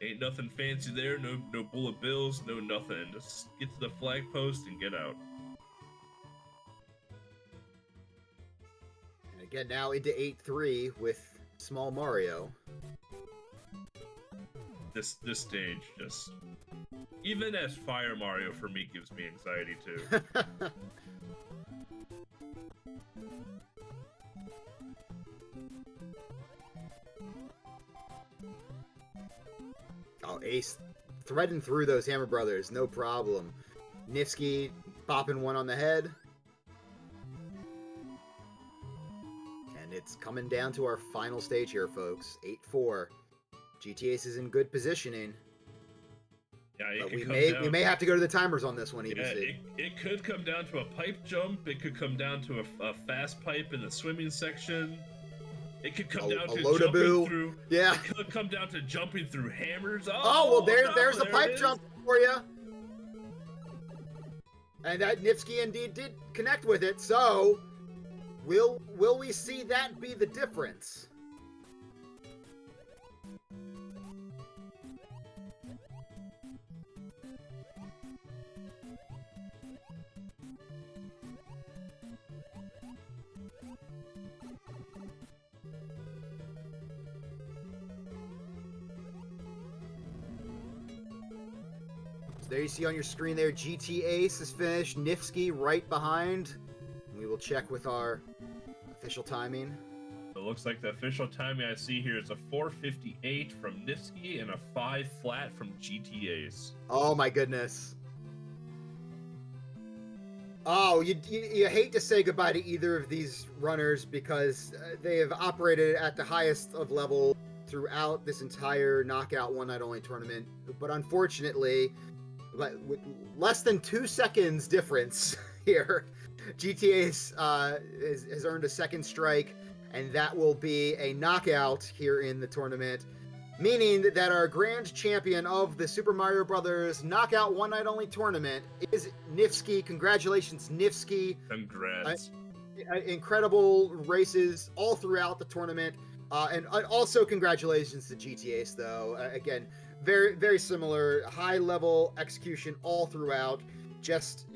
Ain't nothing fancy there, no bullet bills, no nothing. Just get to the flag post and get out. And again, now into 8-3 with Small Mario. This stage just, even as Fire Mario for me, gives me anxiety too. Oh, Ace threading through those Hammer Brothers, no problem. Nifsky bopping one on the head. And it's coming down to our final stage here, folks. 8-4. GT Ace is in good positioning. Yeah, but we may have to go to the timers on this one, yeah, it could come down to a pipe jump. It could come down to a fast pipe in the swimming section. It could come down to jumping through. Yeah. It could come down to jumping through hammers. Oh well, there's the pipe jump for you. And that Nifsky indeed did connect with it. So, will we see that be the difference? There you see on your screen there, GT Ace is finished, Nifsky right behind. We will check with our official timing. It looks like the official timing I see here is a 4:58 from Nifsky and a 5 flat from GT Ace. Oh my goodness. Oh, you hate to say goodbye to either of these runners because they have operated at the highest of level throughout this entire Knockout One Night Only tournament. But unfortunately, with less than 2 seconds difference here, GT Ace has earned a second strike, and that will be a knockout here in the tournament, meaning that our grand champion of the Super Mario Brothers Knockout One Night Only tournament is Nifsky. Congratulations, Nifsky. Congrats. Incredible races all throughout the tournament, and also congratulations to GT Ace, though. Again, very, very similar, high-level execution all throughout. Just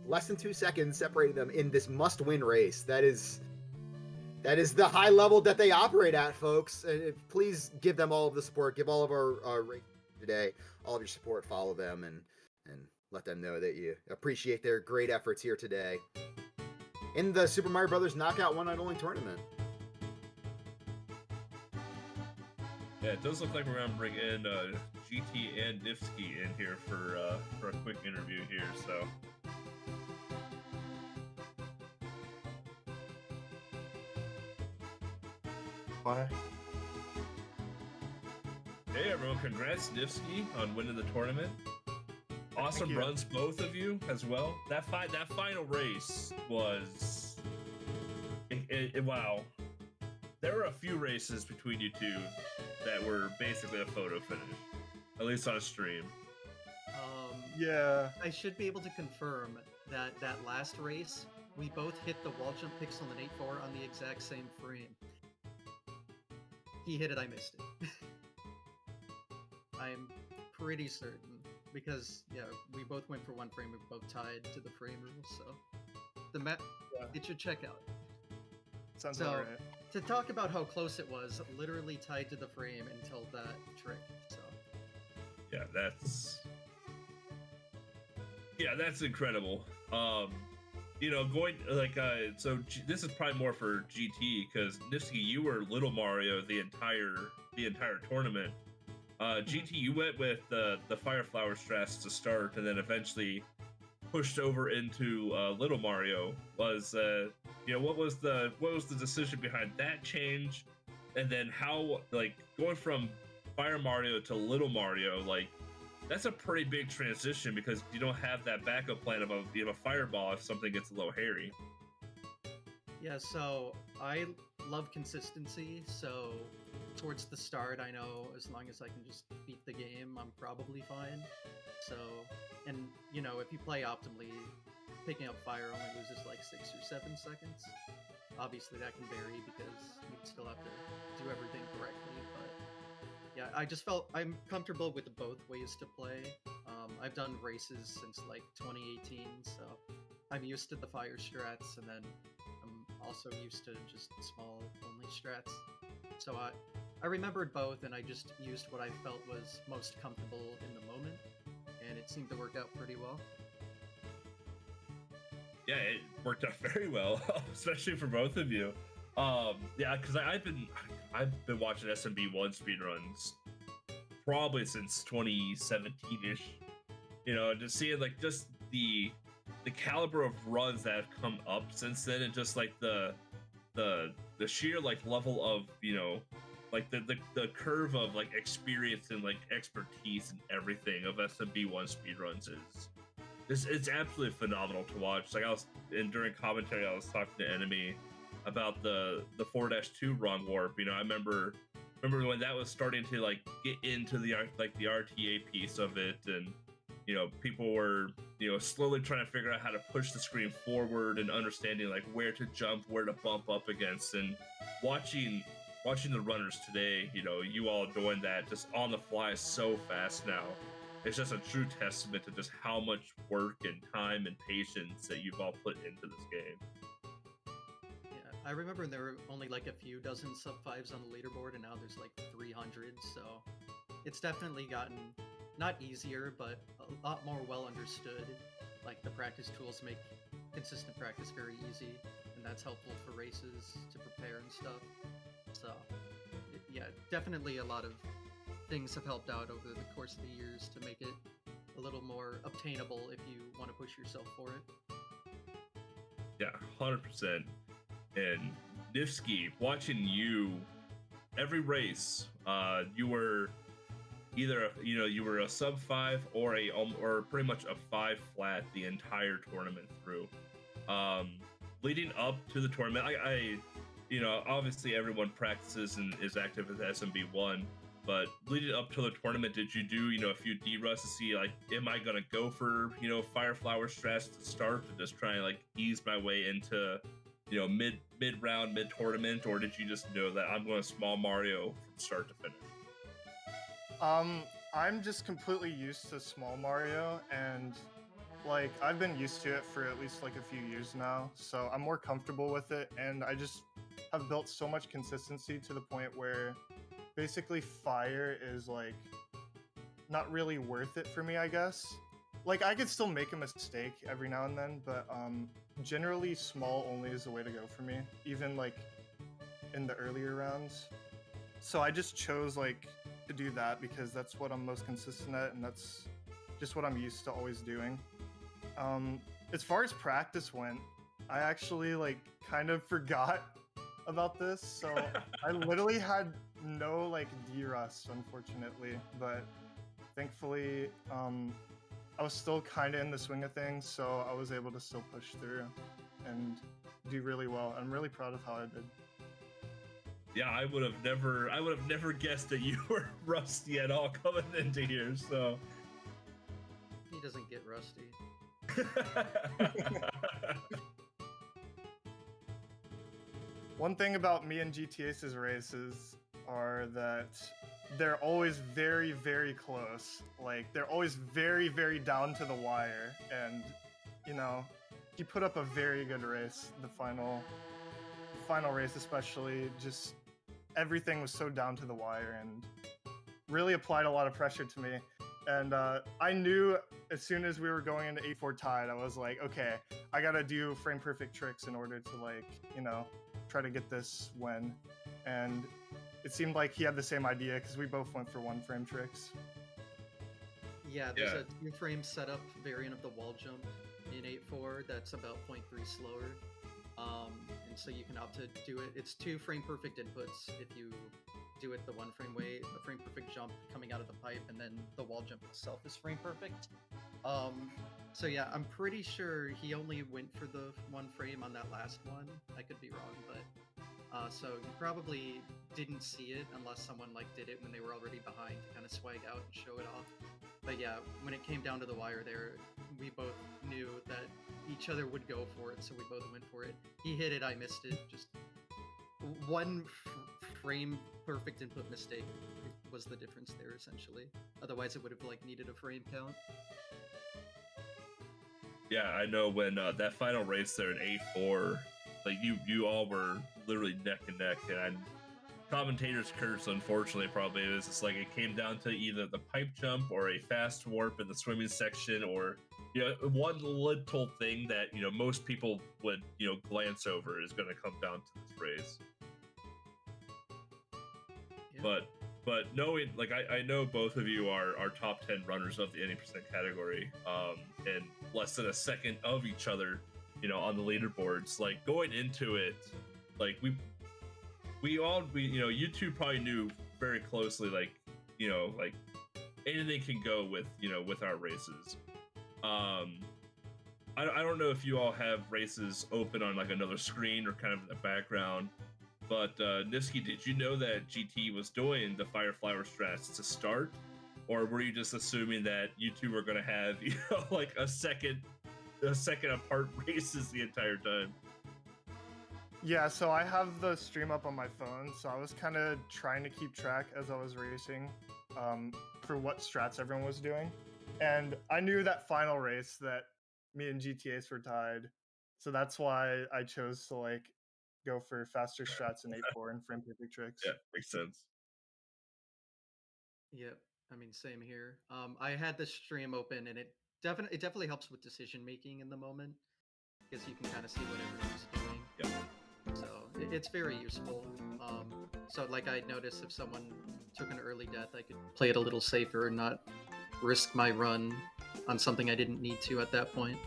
less than 2 seconds separating them in this must-win race. That is the high level that they operate at, folks. Please give them all of the support. Give all of our today all of your support. Follow them and let them know that you appreciate their great efforts here today in the Super Mario Brothers Knockout One Night Only tournament. Yeah, it does look like we're gonna bring in GT and Nifsky in here for a quick interview here. So. Why? Hey everyone, congrats Nifsky on winning the tournament. Awesome runs, both of you as well. That final race was wow. There were a few races between you two that were basically a photo finish, at least on a stream. Yeah. I should be able to confirm that last race, we both hit the wall jump pixel and 8-4 on the exact same frame. He hit it, I missed it. I'm pretty certain, because yeah, we both went for one frame, we both tied to the frame rule, so the map, it should check out. Sounds alright. To talk about how close it was, literally tied to the frame until that trick, so. Yeah, that's incredible. You know, going like so this is probably more for GT, because Nifsky, you were Little Mario the entire tournament. GT, you went with the Fire Flower strats to start, and then eventually pushed over into Little Mario. Was you know, what was the decision behind that change, and then how, like, going from Fire Mario to Little Mario, like, that's a pretty big transition, because you don't have that backup plan of a fireball if something gets a little hairy. Yeah, so I love consistency, so towards the start, I know as long as I can just beat the game, I'm probably fine. So, and you know, if you play optimally, picking up fire only loses like 6 or 7 seconds. Obviously that can vary because you still have to do everything correctly, but yeah, I just felt I'm comfortable with both ways to play. I've done races since like 2018, so I'm used to the fire strats, and then I'm also used to just small only strats. So I remembered both, and I just used what I felt was most comfortable in the moment, and it seemed to work out pretty well. Yeah, it worked out very well, especially for both of you. Yeah, because I've been watching SMB1 speedruns probably since 2017-ish. You know, just seeing like just the caliber of runs that have come up since then, and just like the sheer like level of, you know, like the curve of like experience and like expertise and everything of SMB1 speedruns is it's absolutely phenomenal to watch. Like during commentary, I was talking to Enemy about the 4-2 wrong warp. You know, I remember when that was starting to like get into the RTA piece of it, and you know, people were, you know, slowly trying to figure out how to push the screen forward and understanding like where to jump, where to bump up against, and watching the runners today, you know, you all doing that just on the fly so fast now. It's just a true testament to just how much work and time and patience that you've all put into this game. Yeah, I remember there were only like a few dozen sub-5s on the leaderboard, and now there's like 300, so it's definitely gotten not easier, but a lot more well understood. Like, the practice tools make consistent practice very easy, and that's helpful for races to prepare and stuff. So, yeah, definitely a lot of things have helped out over the course of the years to make it a little more obtainable if you want to push yourself for it. Yeah, 100%. And Nifsky, watching you every race, you were either you were a sub 5 or or pretty much a 5 flat the entire tournament through. Leading up to the tournament, I you know, obviously everyone practices and is active with SMB1, but leading up to the tournament, did you do, you know, a few D-rusts to see, like, am I gonna go for, you know, Fire Flower strats to start, to just try and like ease my way into, you know, mid-round, mid-tournament, or did you just know that I'm going to small Mario from start to finish? I'm just completely used to small Mario, and like I've been used to it for at least like a few years now, so I'm more comfortable with it, and I just have built so much consistency to the point where basically fire is like not really worth it for me, I guess. Like, I could still make a mistake every now and then, but generally small only is the way to go for me, even like in the earlier rounds. So I just chose like to do that because that's what I'm most consistent at, and that's just what I'm used to always doing. As far as practice went, I actually like kind of forgot about this, so I literally had no like D-rust, unfortunately, but thankfully, I was still kind of in the swing of things, so I was able to still push through and do really well. I'm really proud of how I did. Yeah, I would have never guessed that you were rusty at all coming into here. So He doesn't get rusty. One thing about me and GTA's races are that they're always very, very close. Like, they're always very, very down to the wire. And, you know, he put up a very good race. The final race, especially, just everything was so down to the wire and really applied a lot of pressure to me. And I knew as soon as we were going into 8-4 tied, I was like, okay, I gotta do frame perfect tricks in order to, like, you know, try to get this win. And it seemed like he had the same idea because we both went for 1-frame tricks. Yeah, there's a 2-frame setup variant of the wall jump in 8.4 that's about 0.3 slower. And so you can opt to do it. It's 2 frame perfect inputs if you do it the 1-frame way, a frame perfect jump coming out of the pipe, and then the wall jump itself is frame perfect. So yeah, I'm pretty sure he only went for the 1 frame on that last one. I could be wrong, but so you probably didn't see it unless someone like did it when they were already behind to kind of swag out and show it off. But yeah, when it came down to the wire there, we both knew that each other would go for it, so we both went for it. He hit it, I missed it. Just 1 frame perfect input mistake was the difference there, essentially. Otherwise, it would have like needed a frame count. Yeah, I know when that final race there in 8-4, like you all were literally neck and neck, and commentator's curse, unfortunately, probably it was just like it came down to either the pipe jump or a fast warp in the swimming section, or one little thing that most people would glance over is going to come down to this race. Yeah. But knowing, like, I know both of you are top 10 runners of the 80% category, and less than a second of each other, on the leaderboards. Like, going into it, like, we you two probably knew very closely, like, like, anything can go with our races. I don't know if you all have races open on, like, another screen or kind of in the background. But Niski, did you know that GT was doing the Fire Flower strats to start, or were you just assuming that you two were going to have like a second apart races the entire time? Yeah, so I have the stream up on my phone, so I was kind of trying to keep track as I was racing for what strats everyone was doing, and I knew that final race that me and GTA's were tied, so that's why I chose to like go for faster strats in 8.4 and frame perfect tricks. Yeah, makes sense. Yep, I mean, same here. I had the stream open, and it definitely helps with decision making in the moment because you can kind of see what everyone's doing. Yeah. So it's very useful. So like I'd notice if someone took an early death, I could play it a little safer and not risk my run on something I didn't need to at that point.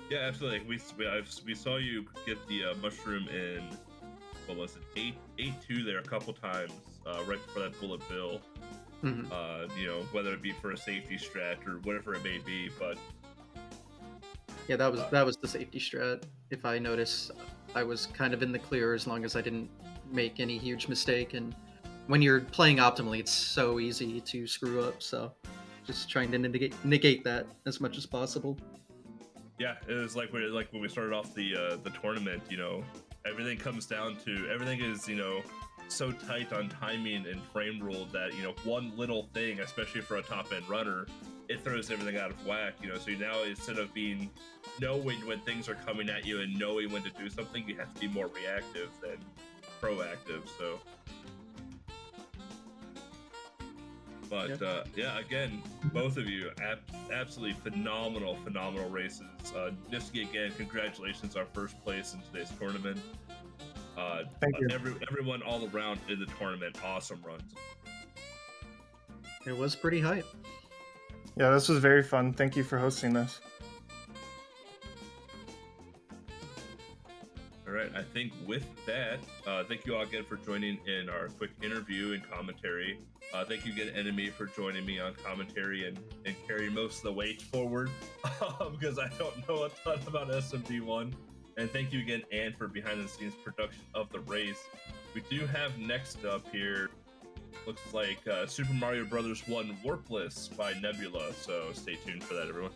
Yeah, absolutely. We saw you get the mushroom in, what was it, 8-2 there a couple times right before that bullet bill. Mm-hmm. Whether it be for a safety strat or whatever it may be, but yeah, that was the safety strat. If I notice, I was kind of in the clear as long as I didn't make any huge mistake. And when you're playing optimally, it's so easy to screw up. So just trying to negate that as much as possible. Yeah, it was like when we started off the tournament. Everything comes down to everything is so tight on timing and frame rule that one little thing, especially for a top end runner, it throws everything out of whack. So now instead of knowing when things are coming at you and knowing when to do something, you have to be more reactive than proactive. So. But yeah, again, both of you, absolutely phenomenal races. Niski, again, congratulations, our first place in today's tournament. Thank you. Everyone all around in the tournament, awesome runs. It was pretty hype. Yeah, this was very fun. Thank you for hosting this. All right, I think with that, thank you all again for joining in our quick interview and commentary. Thank you again, Enemy, for joining me on commentary and carrying most of the weight forward because I don't know a ton about SMD1. And thank you again, Ann, for behind-the-scenes production of the race. We do have next up here, looks like Super Mario Bros. 1 Warpless by Nebula, so stay tuned for that, everyone.